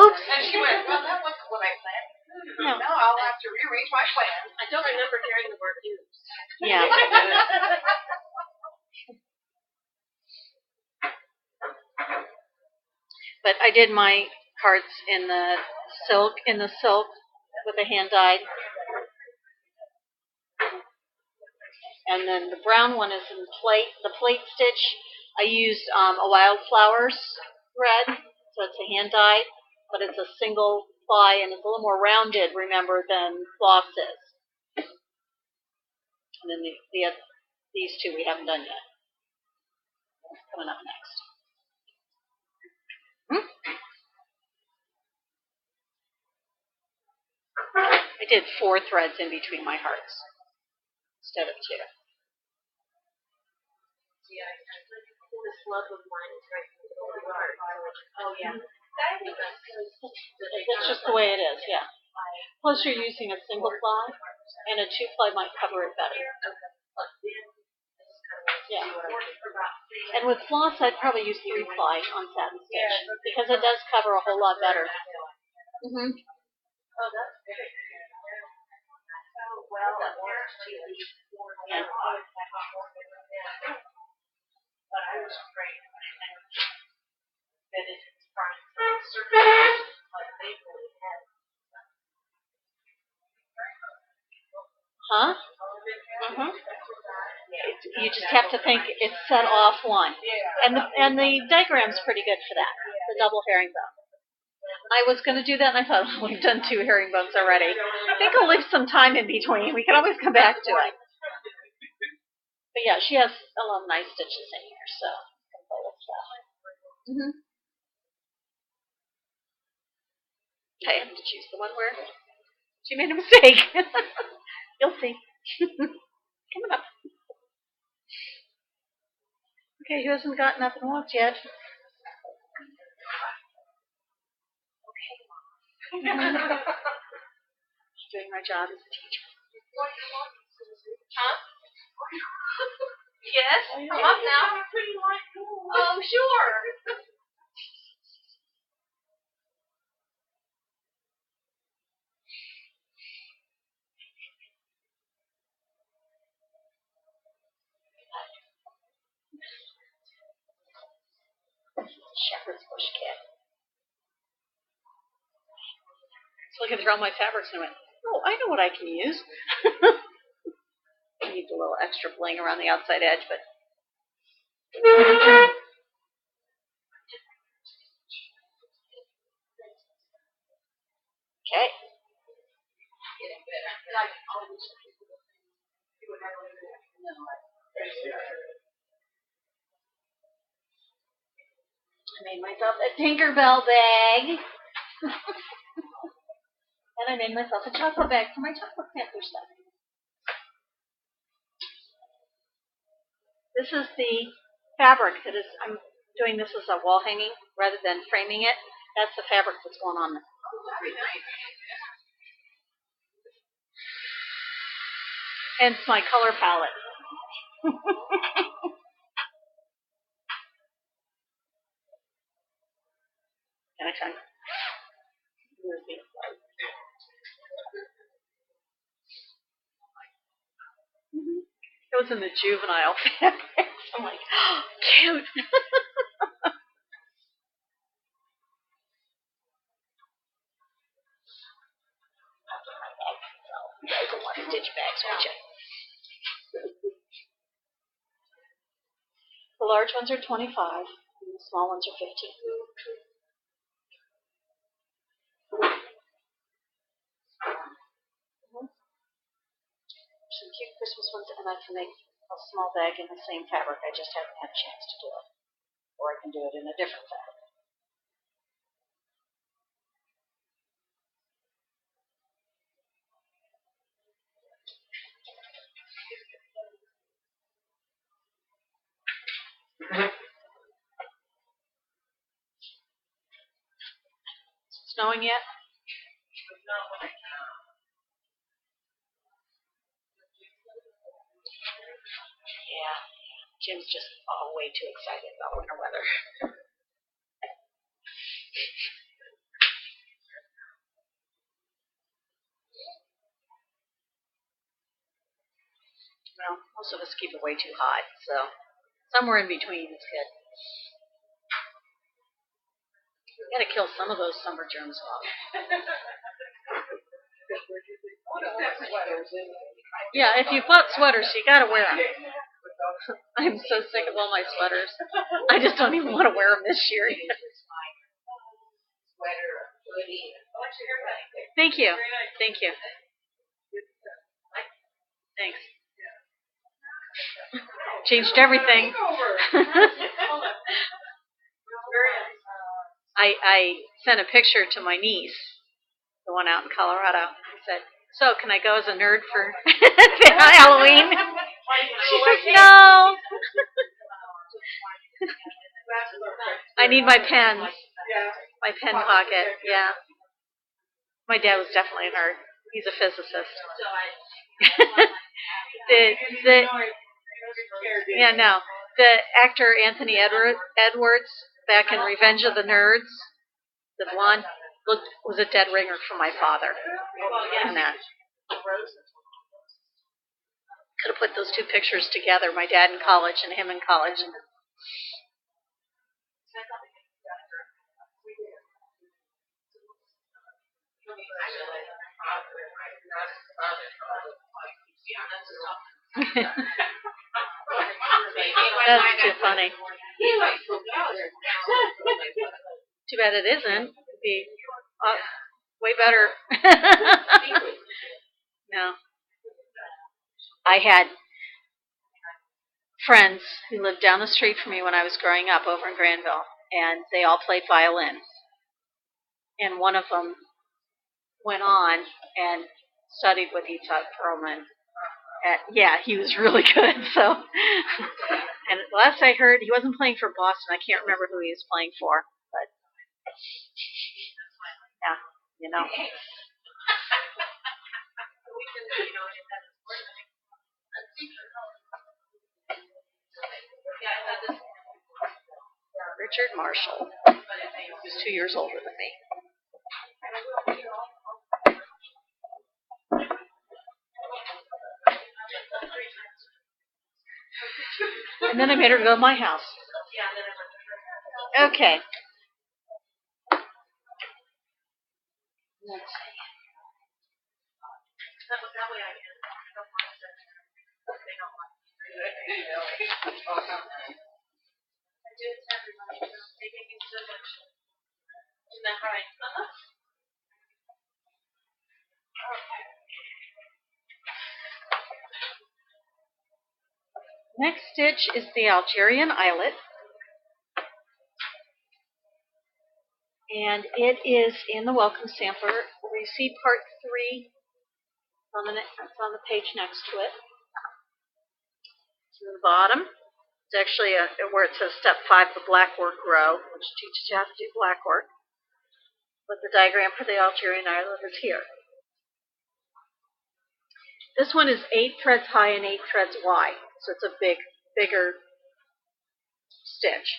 Oops. And she went, well, that wasn't what I planned. No. No, I'll have to rearrange my plan. I don't remember hearing the word oops. Yeah. But I did my hearts in the silk with a hand dyed. And then the brown one is in the plate stitch. I used a wildflowers thread, so it's a hand dyed, but it's a single ply and it's a little more rounded, remember, than floss is. And then these two we haven't done yet. That's coming up next. I did 4 threads in between my hearts instead of 2. Yeah, this love of mine is right in the middle of the heart. Oh, yeah. That's just the way it is, yeah. Plus you're using a single ply, and a 2-ply might cover it better. Yeah. And with floss, I'd probably use 3-ply on satin stitch, because it does cover a whole lot better. Mm-hmm. Oh, that's good. Well, Yeah. But I was afraid that it's from like they really had. Huh? Mm-hmm. You just have to think it's set off one. And the diagram's pretty good for that, the double herringbone. I was going to do that, and I thought, oh, we've done 2 herringbones already. I think I'll leave some time in between. We can always come back to it. But yeah, she has a lot of nice stitches in here, so I can play with stuff. Mm-hmm. I have to choose the one where she made a mistake. You'll see. Coming up. Okay, who hasn't gotten up and walked yet? Okay. Doing my job as a teacher. Huh? Yes? Come up now. Oh, sure. Shepherd's bush kit. So looking through all my fabrics and I went, oh, I know what I can use. I need a little extra bling around the outside edge, but Okay. I made myself a Tinkerbell bag. And I made myself a chocolate bag for my chocolate sampler stuff. This is the fabric that is, I'm doing this as a wall hanging rather than framing it. That's the fabric that's going on there. Hence my color palette. Anytime. It was in the juvenile fabric. I'm like, oh, cute. You guys don't want stitch bags, won't you? The large ones are 25, and the small ones are 15. Some cute Christmas ones, and I can make a small bag in the same fabric. I just haven't had a chance to do it. Or I can do it in a different fabric. Is it snowing yet? Yeah. Jim's just way too excited about winter weather. Well, most of us keep it way too hot, so somewhere in between is good. You gotta kill some of those summer germs off. Yeah, if you bought sweaters, you gotta wear them. I'm so sick of all my sweaters. I just don't even want to wear them this year. Thank you. Thank you. Thanks. Changed everything. I sent a picture to my niece, the one out in Colorado. I said, so can I go as a nerd for Halloween? She says, no. I need my pens. My pen pocket, yeah. My dad was definitely a nerd. He's a physicist. The actor Anthony Edwards back in Revenge of the Nerds, the blonde, was a dead ringer for my father. And that. Could have put those two pictures together, my dad in college and him in college. That's too funny. Too bad it isn't. It'd be way better. No. I had friends who lived down the street from me when I was growing up over in Granville, and they all played violin. And one of them went on and studied with Itzhak Perlman. Yeah, he was really good. So, and last I heard, he wasn't playing for Boston. I can't remember who he was playing for, but yeah, you know. Richard Marshall. He's 2 years older than me. And then I made her go to my house. Okay. Let's see. Isn't that right? Next stitch is the Algerian eyelet. And it is in the welcome sampler where you see part 3 it's on the page next to it. To the bottom. It's actually where it says step 5, the black work row, which teaches you how to do black work. But the diagram for the Algerian eyelet is here. This one is 8 threads high and 8 threads wide, so it's a bigger stitch.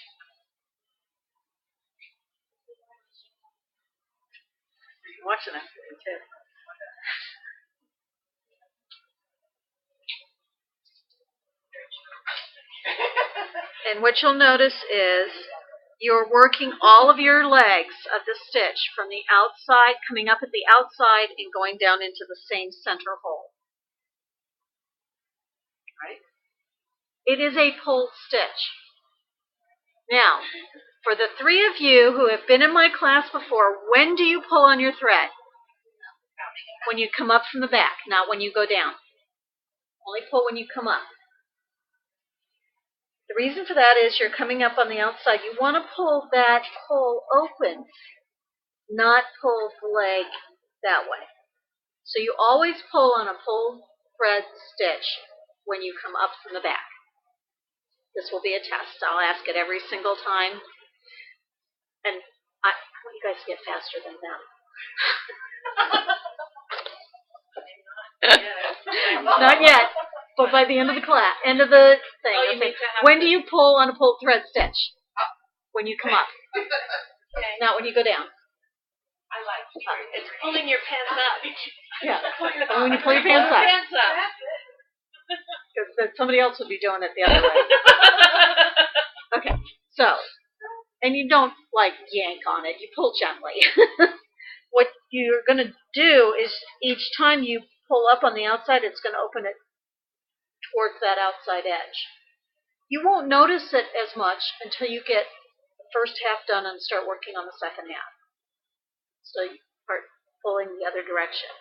I'm watching that too. And what you'll notice is you're working all of your legs of the stitch from the outside, coming up at the outside and going down into the same center hole. Right? It is a pulled stitch. Now, for the 3 of you who have been in my class before, when do you pull on your thread? When you come up from the back, not when you go down. Only pull when you come up. The reason for that is you're coming up on the outside. You want to pull that hole open, not pull the leg that way. So you always pull on a pulled thread stitch when you come up from the back. This will be a test. I'll ask it every single time. And I want you guys to get faster than them. Not yet, but by the end of the class, end of the thing. When do you pull on a pulled thread stitch? When you come up. Okay. Not when you go down. I like it. It's pulling your pants up. Yeah. And when you pull your pants up. Pants up. Because somebody else would be doing it the other way. Okay. So, and you don't yank on it. You pull gently. What you're going to do is each time you pull up on the outside, it's going to open it towards that outside edge. You won't notice it as much until you get the first half done and start working on the second half. So you start pulling the other direction.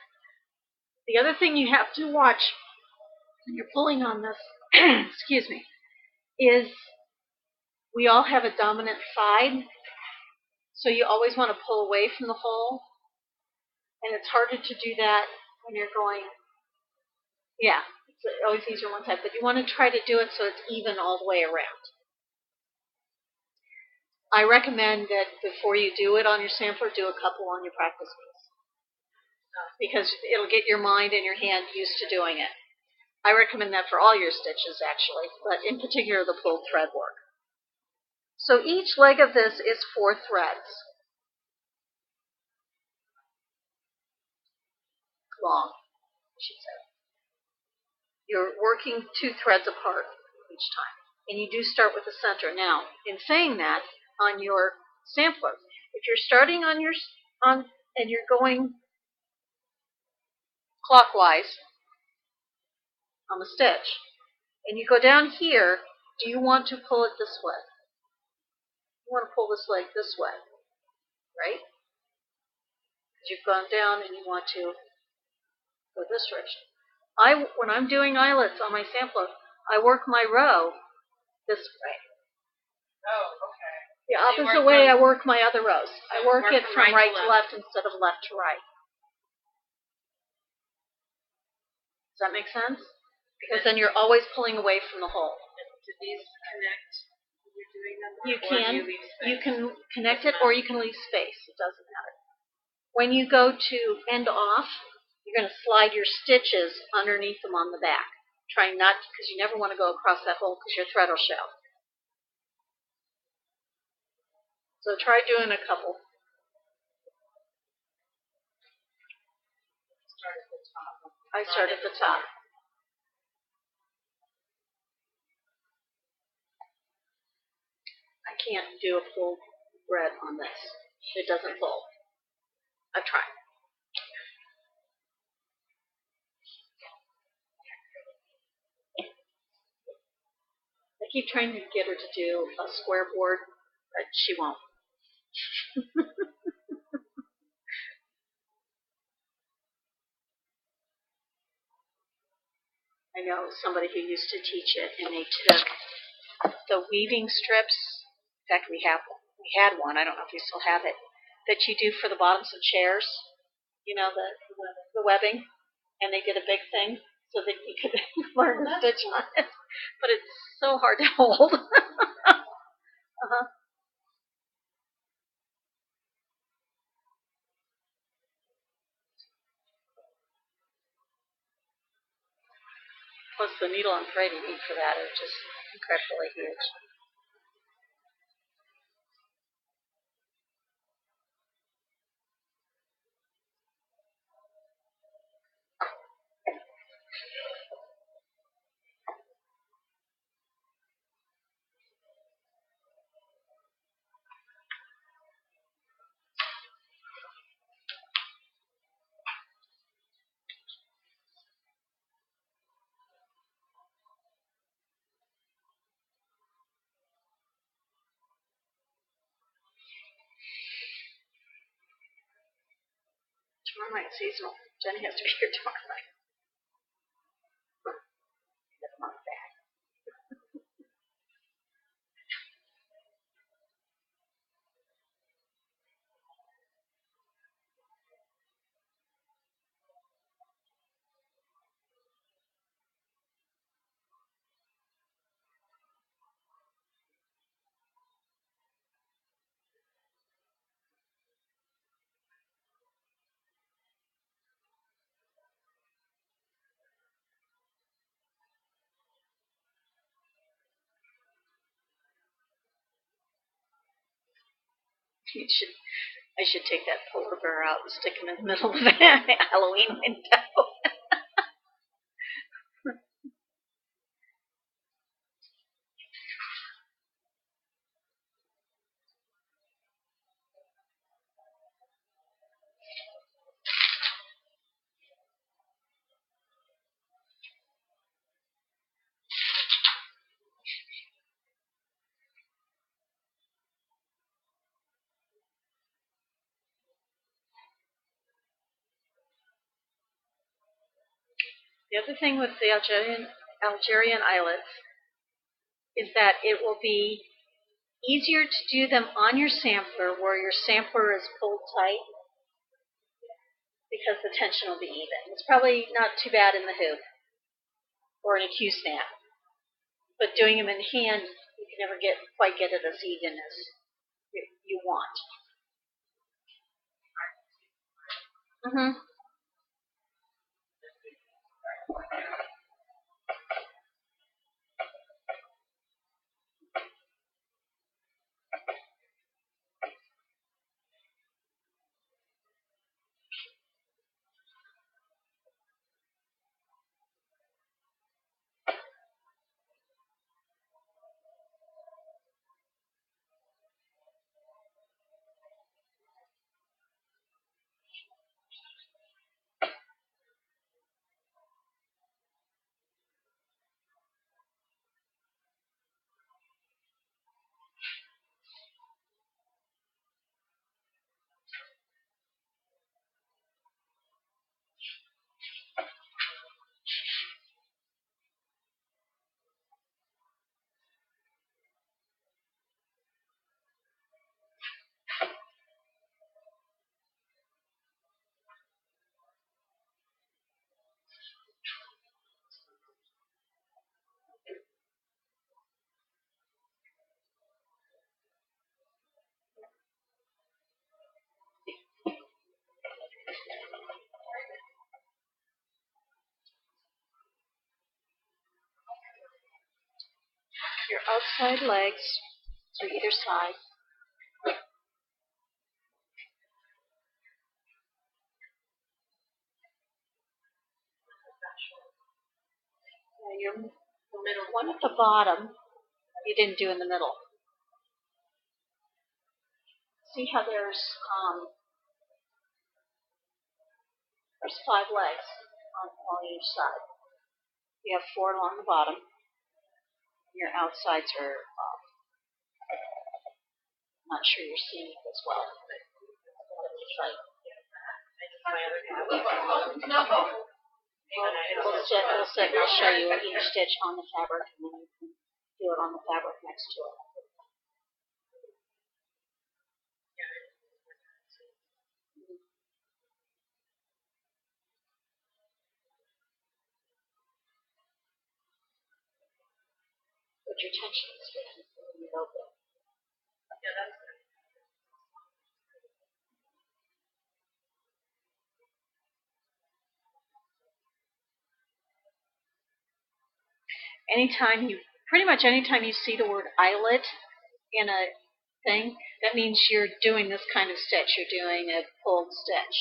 The other thing you have to watch when you're pulling on this, excuse me, is we all have a dominant side. So you always want to pull away from the hole. And it's harder to do that when you're going, it's always easier on one side. But you want to try to do it so it's even all the way around. I recommend that before you do it on your sampler, do a couple on your practice piece. Because it'll get your mind and your hand used to doing it. I recommend that for all your stitches, actually, but in particular the pulled thread work. So each leg of this is 4 threads long, I should say. You're working 2 threads apart each time. And you do start with the center. Now, in saying that, on your sampler, if you're starting and you're going clockwise on the stitch, and you go down here, do you want to pull it this way? You want to pull this leg this way, right? Because you've gone down and you want to go this direction. When I'm doing eyelets on my sampler, I work my row this way. Oh, okay. The opposite way I work my other rows. I work it from right to left instead of left to right. Does that make sense? Because then you're always pulling away from the hole. Do these connect when you're doing them? You can. You can connect it or you can leave space. It doesn't matter. When you go to end off, you're going to slide your stitches underneath them on the back. Try not to, because you never want to go across that hole because your thread will show. So try doing a couple. I start at the top. I can't do a pulled thread on this. It doesn't pull. I've tried. I keep trying to get her to do a square board, but she won't. I know somebody who used to teach it, and they took the weaving strips. In fact, we had one. I don't know if you still have it, that you do for the bottoms of chairs. You know, the webbing, and they did a big thing so that you could learn to stitch on it. But it's so hard to hold. Uh-huh. Plus, the needle and thread you need for that are just incredibly huge. Tomorrow night, seasonal. Jenny has to be here tomorrow night. Get them on the back. I should take that polar bear out and stick him in the middle of the Halloween window. The other thing with the Algerian eyelets is that it will be easier to do them on your sampler where your sampler is pulled tight because the tension will be even. It's probably not too bad in the hoop or in a Q-snap, but doing them in hand, you can never quite get it as even as you want. Mm-hmm. Your outside legs to either side. Your middle one at the bottom, you didn't do in the middle. See how there's 5 legs on each side. You have 4 along the bottom. Your outsides are not sure you're seeing it as well. We'll sit and I'll show you each stitch on the fabric, and then you can do it on the fabric next to it. Put your tension straight when you open. Yeah, that's good. Pretty much anytime you see the word eyelet in a thing, that means you're doing this kind of stitch. You're doing a pulled stitch.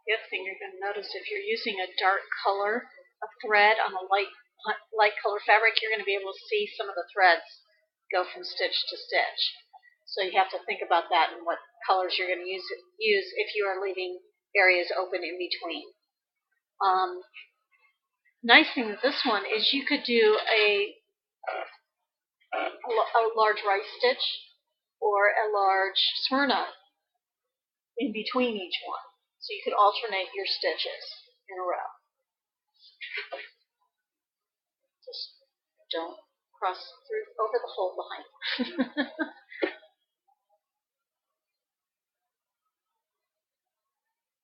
The other thing you're going to notice, if you're using a dark color of thread on a light color fabric, you're going to be able to see some of the threads go from stitch to stitch. So you have to think about that and what colors you're going to use if you are leaving areas open in between. Nice thing with this one is you could do a large rice stitch or a large Smyrna in between each one. So you could alternate your stitches in a row. Just don't cross through over the hole behind.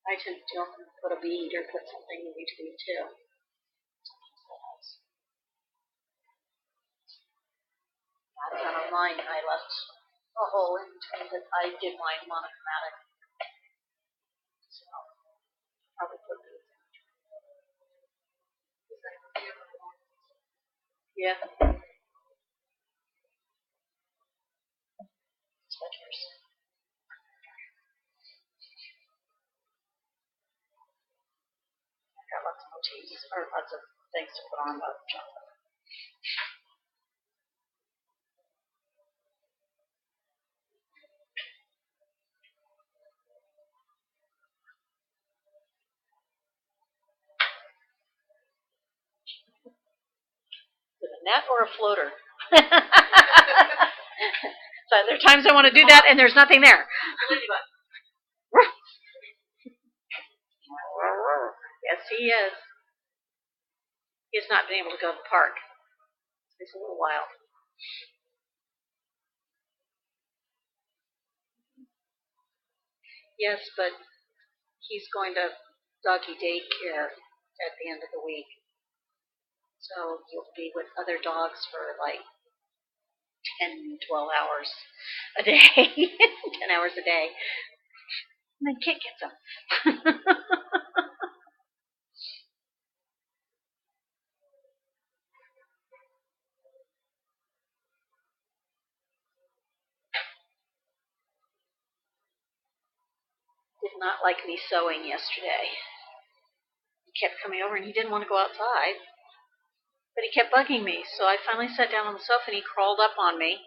I tend to often put a bead or put something in between too. That's not on mine. I left a hole in between, but I did mine monochromatic. So probably put these in. Yeah. Sweaters. Got lots of motifs or lots of things to put on about chocolate. Is it a net or a floater? So there are times I want to do that and there's nothing there. Yes, he is. He has not been able to go to the park. It's a little while. Yes, but he's going to doggy daycare at the end of the week. So he'll be with other dogs for like 10, 12 hours a day. 10 hours a day. And then Kit gets him. Did not like me sewing yesterday. He kept coming over and he didn't want to go outside. But he kept bugging me. So I finally sat down on the sofa and he crawled up on me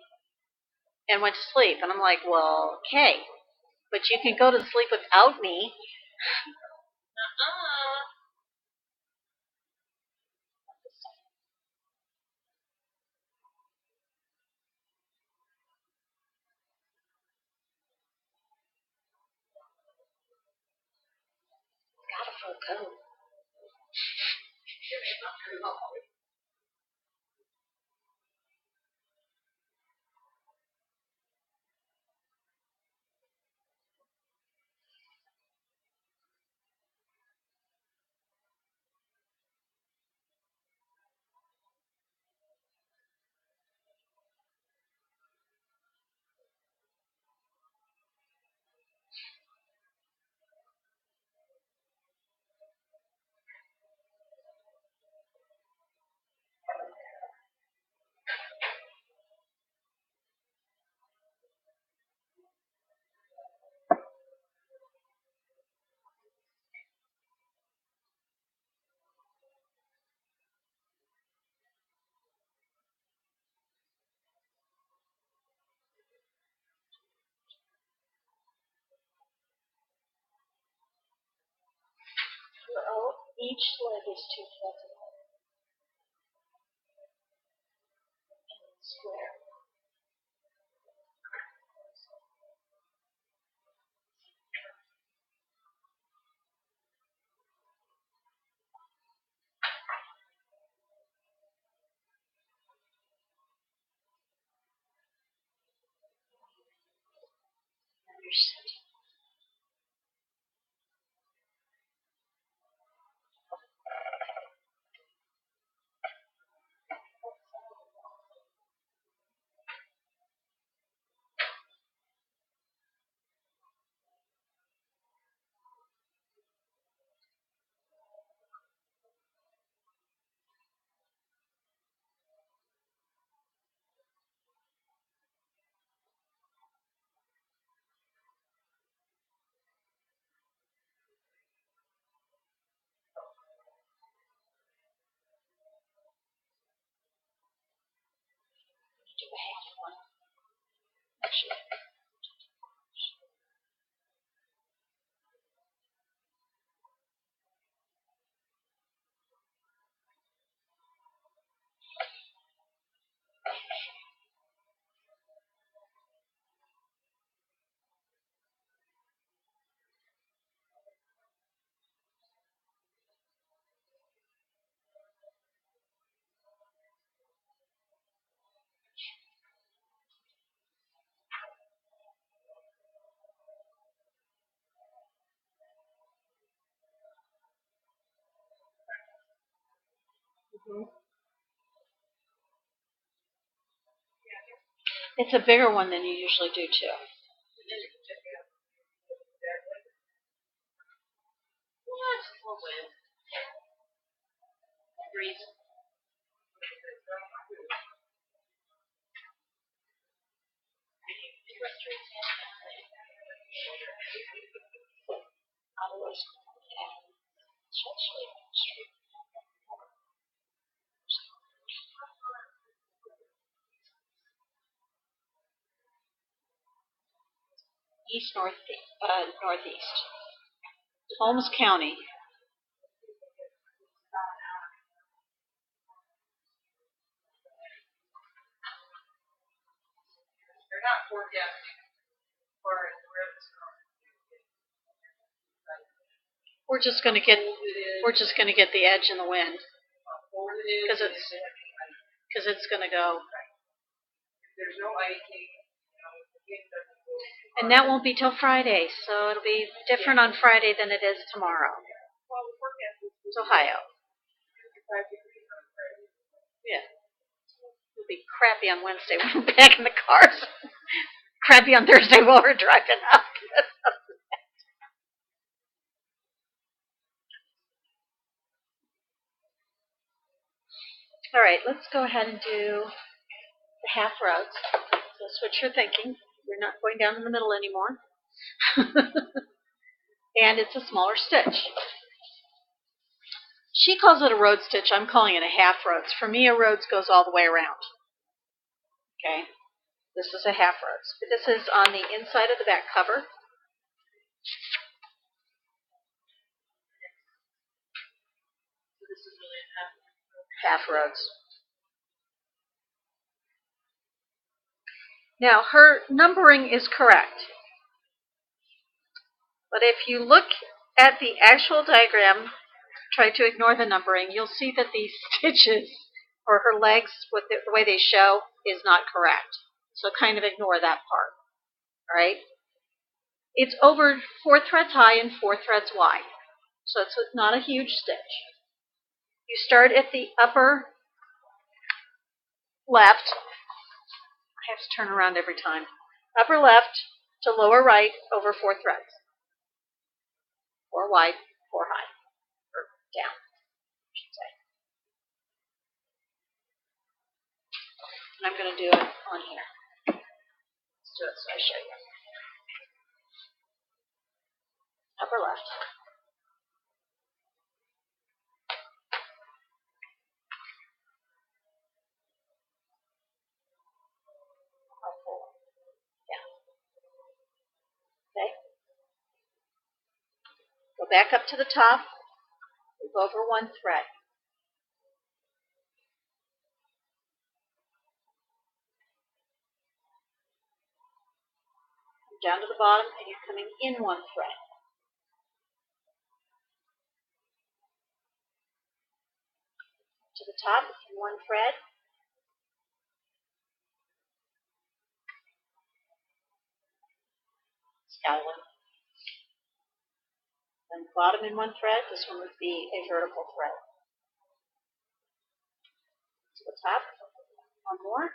and went to sleep. And I'm like, well, okay. But you can go to sleep without me. Got a full coat. each leg is 2 threads apart. Square. Do a half one. Actually. It's a bigger one than you usually do, too. Breeze. East northeast. Holmes County. They're not forecasting for where it's going. We're just going to get the edge and the wind because it's going to go. There's no icing. And that won't be till Friday, so it'll be different on Friday than it is tomorrow. Well, the forecast is It's Ohio. 55 degrees on Friday. Yeah. It'll be crappy on Wednesday when we're back in the cars. Crappy on Thursday while we're driving up. All right, let's go ahead and do the half rows. So switch your thinking. You're not going down in the middle anymore. And it's a smaller stitch. She calls it a road stitch. I'm calling it a half rhodes. For me, a rhodes goes all the way around. Okay? This is a half rhodes. This is on the inside of the back cover. This is really a half rhodes. Now, her numbering is correct. But if you look at the actual diagram, try to ignore the numbering, you'll see that these stitches, or her legs, with the way they show, is not correct. So kind of ignore that part. All right? It's over 4 threads high and 4 threads wide. So it's not a huge stitch. You start at the upper left. I have to turn around every time. Upper left to lower right over 4 threads. 4 wide, 4 high. Or down, I should say. And I'm going to do it on here. Let's do it so I show you. Upper left. Yeah. Okay. Go back up to the top. move over one thread. Come down to the bottom, and you're coming in one thread. To the top, in one thread. Scallop. Then bottom in one thread. This one would be a vertical thread. To the top, one more.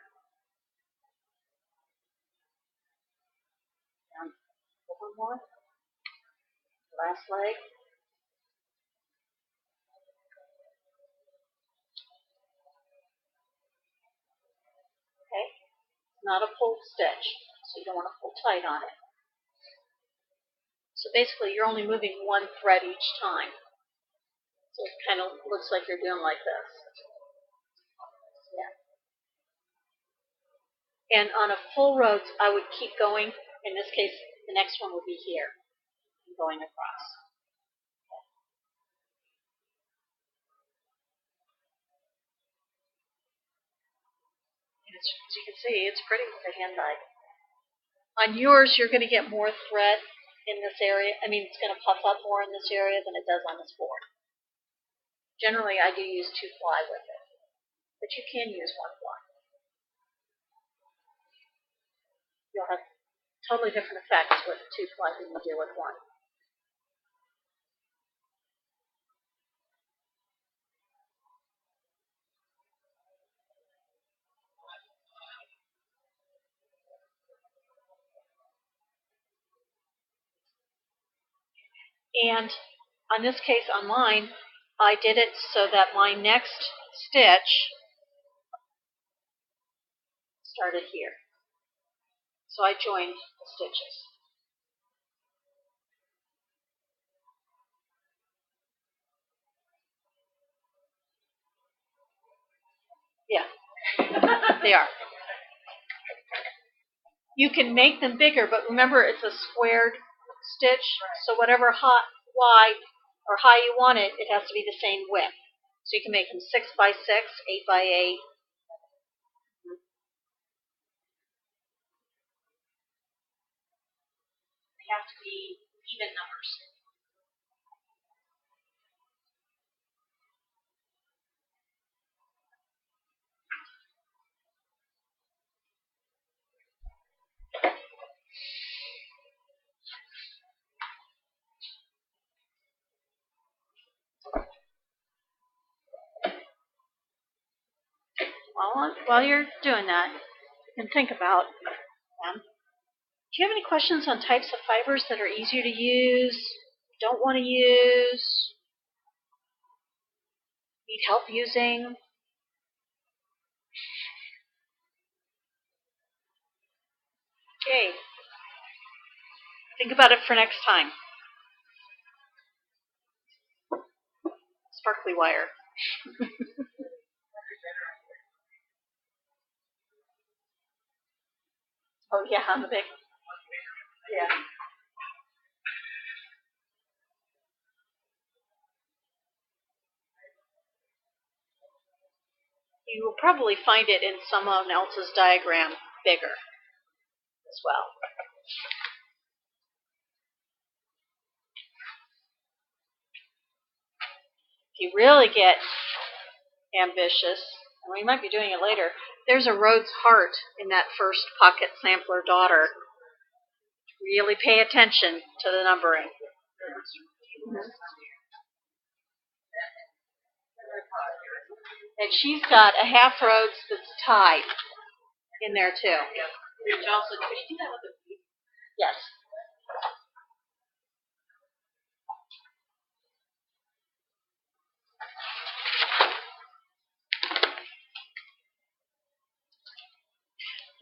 Down, one more. Last leg. Okay. Not a pulled stitch, so you don't want to pull tight on it. So basically, you're only moving one thread each time. So it kind of looks like you're doing like this. Yeah. And on a full row, I would keep going. In this case, the next one will be here, going across. As you can see, it's pretty with the hand dyed. On yours, you're going to get more thread in this area. I mean, it's going to puff up more in this area than it does on this board. Generally, I do use 2-ply with it, but you can use 1-ply. You'll have totally different effects with 2-ply than you do with 1. And on this case, on mine, I did it so that my next stitch started here. So I joined the stitches. Yeah, they are. You can make them bigger, but remember it's a squared stitch, so whatever wide or high you want it, it has to be the same width. So you can make them 6 by 6, 8 by 8. They have to be even numbers. While you're doing that, you can think about them. Do you have any questions on types of fibers that are easier to use, don't want to use, need help using? Okay. Think about it for next time. Sparkly wire. Oh yeah, on the big. Yeah. You will probably find it in someone else's diagram bigger as well. If you really get ambitious, and we might be doing it later, there's a Rhodes heart in that first pocket sampler daughter. Really pay attention to the numbering. And she's got a half Rhodes that's tied in there too. Which also, can you do that with a bead? Yes.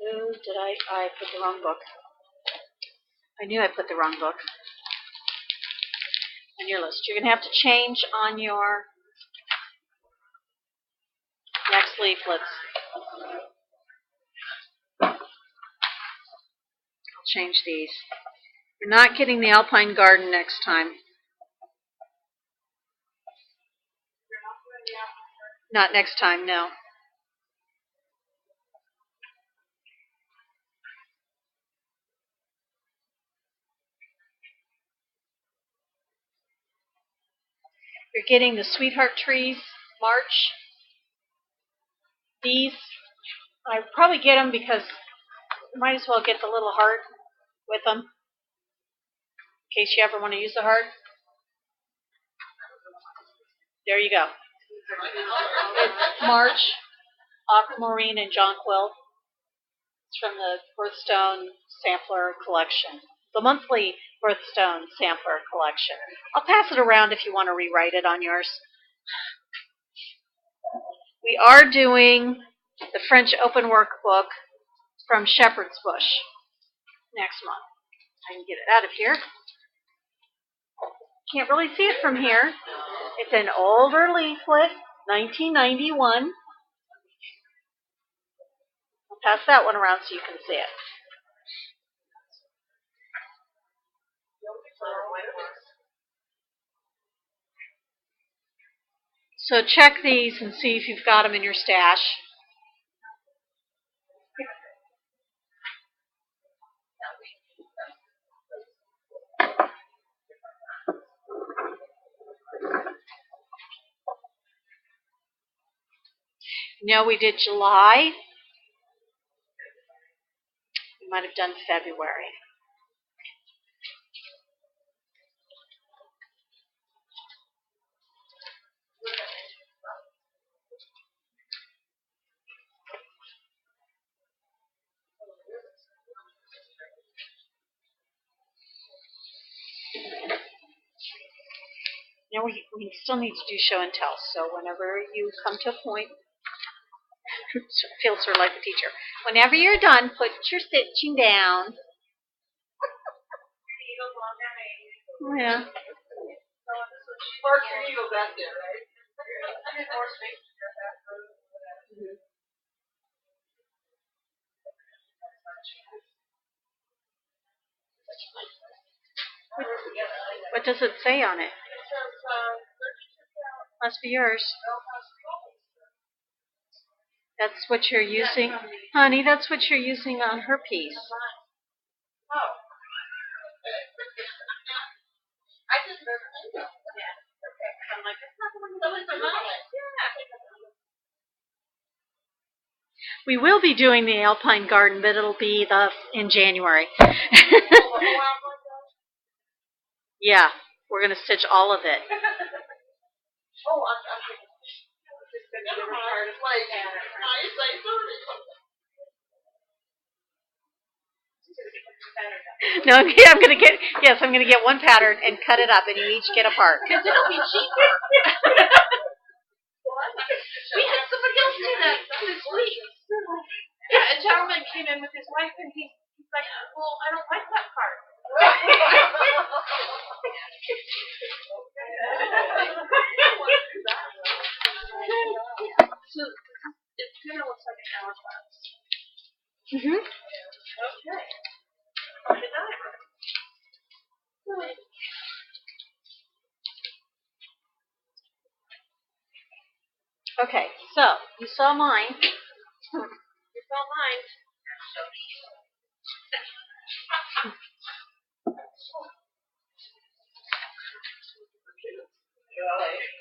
Oh, did I put the wrong book. I knew I put the wrong book on your list. You're going to have to change on your next leaflets. I'll change these. You're not getting the Alpine Garden next time. Not next time, no. You're getting the Sweetheart Trees March. These, I probably get them because you might as well get the little heart with them in case you ever want to use the heart. There you go. It's March, Aquamarine, and Jonquil. It's from the Birthstone Sampler Collection, the monthly Birthstone Sampler Collection. I'll pass it around if you want to rewrite it on yours. We are doing the French Open Workbook from Shepherd's Bush next month. I can get it out of here. Can't really see it from here. It's an older leaflet, 1991. I'll pass that one around so you can see it. So check these and see if you've got them in your stash. No, we did July. We might have done February. Now we still need to do show and tell. So whenever you come to a point, feel sort of like a teacher. Whenever you're done, put your stitching down. Yeah. Park your needle back there, right? What does it say on it? Must be yours. That's what you're using. Honey, that's what you're using on her piece. We will be doing the Alpine Garden, but it'll be in January. Yeah, we're going to stitch all of it. No, yeah, I'm going to get one pattern and cut it up, and you each get a part. Because it'll be cheaper. We had somebody else do that this week. Yeah, a gentleman came in with his wife, and he's like, well, I don't like that part. So it kind of looks like an hourglass. Mm-hmm. Okay. Okay, so you saw mine. You saw mine.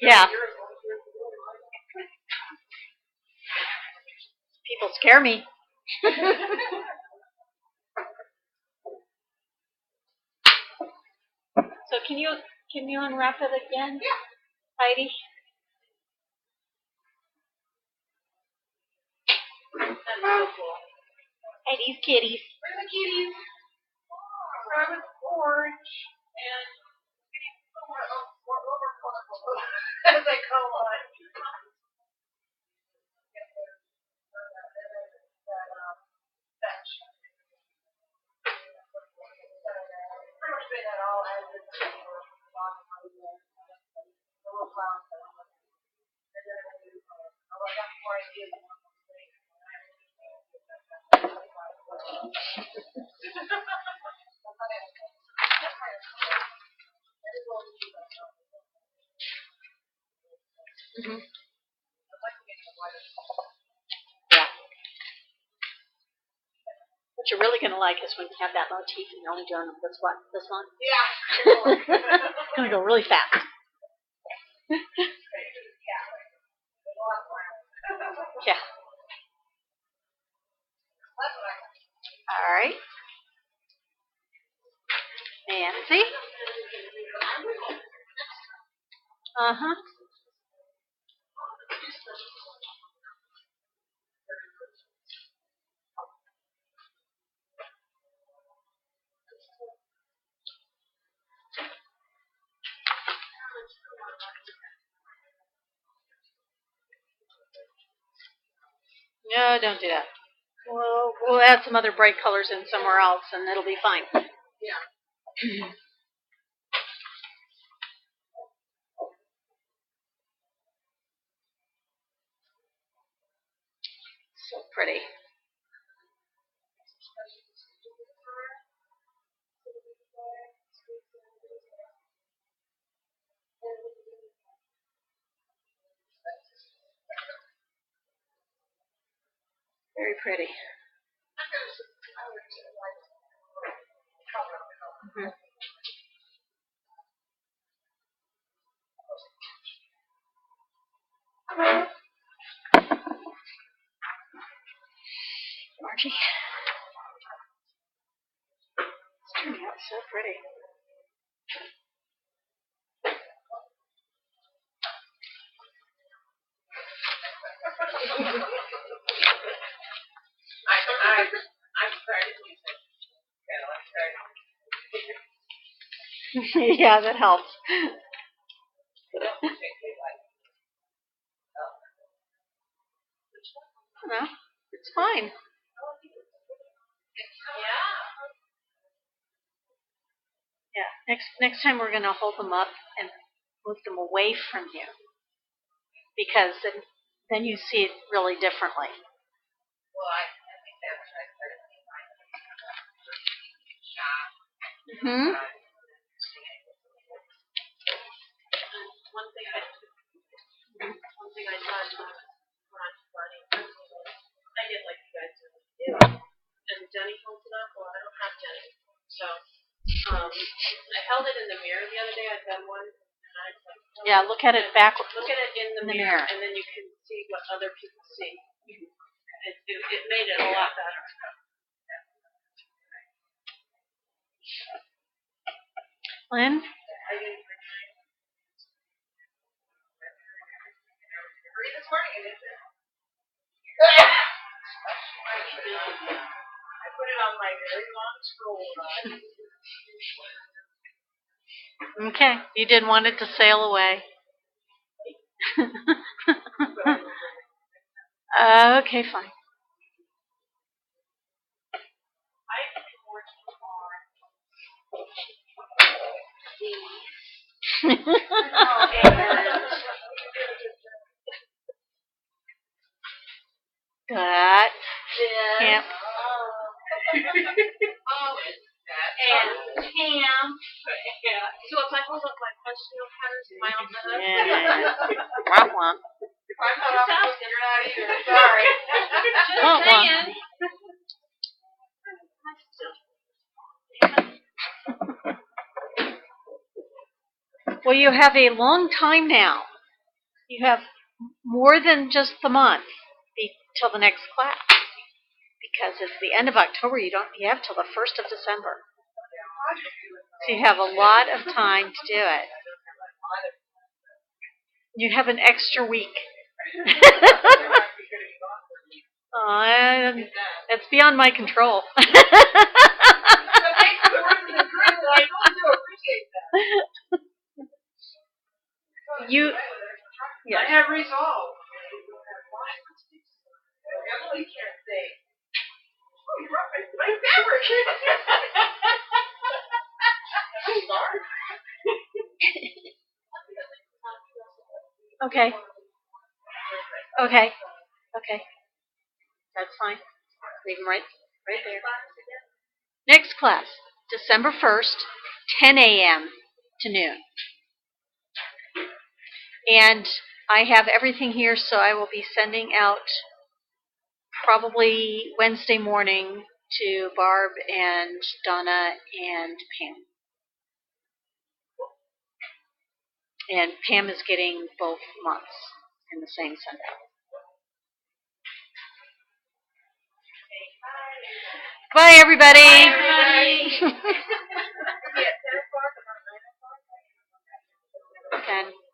Yeah. People scare me. So can you unwrap it again? Yeah. Heidi? That's so cool. Heidi's kitties. Where's the kitties? Start with orange and more over as I go on. Mm-hmm. you're really going to like is when you have that motif and you're only doing this one. Yeah. It's going to go really fast. Yeah. All right. Nancy. Uh-huh. No, don't do that. We'll add some other bright colors in somewhere else, and it'll be fine. Yeah. So pretty. Very pretty. Mm-hmm. Margie. It's turning out so pretty. I'm starting music. Yeah, that helps. No, it's fine. Yeah. Next time we're gonna hold them up and move them away from you, because then you see it really differently. Well, I think that's what I started seeing my shop. Mhm. One thing I thought was funny. I did like you guys do. And Jenny holds it up. Well, I don't have Jenny, so I held it in the mirror the other day. I've done one, and I was like, oh, Yeah, look at it backwards. Look at it in the mirror, and then you can see what other people see. It made it a lot better. Lynn? This morning, is it? I put it on my very long scroll. Okay, you didn't want it to sail away. Okay, fine. I've been working on That camp. And Pam. So if I hold up my push-nail cutters, am I on the hook? Yeah. Womp womp. If I'm not on the hook, then you're not either. Sorry. Womp womp. Well, you have a long time now. You have more than just the month till the next class, because it's the end of October. You have till the 1st of December, so you have a lot of time to do it. You have an extra week. It's beyond my control. I have resolve. Emily can't say, oh, you brought my fabric. I'm sorry. Okay. That's fine. Leave them right there. Next class, December 1st, 10 a.m. to noon. And I have everything here, so I will be sending out probably Wednesday morning to Barb and Donna and Pam. And Pam is getting both months in the same Sunday. Bye, everybody. Bye, everybody. 10.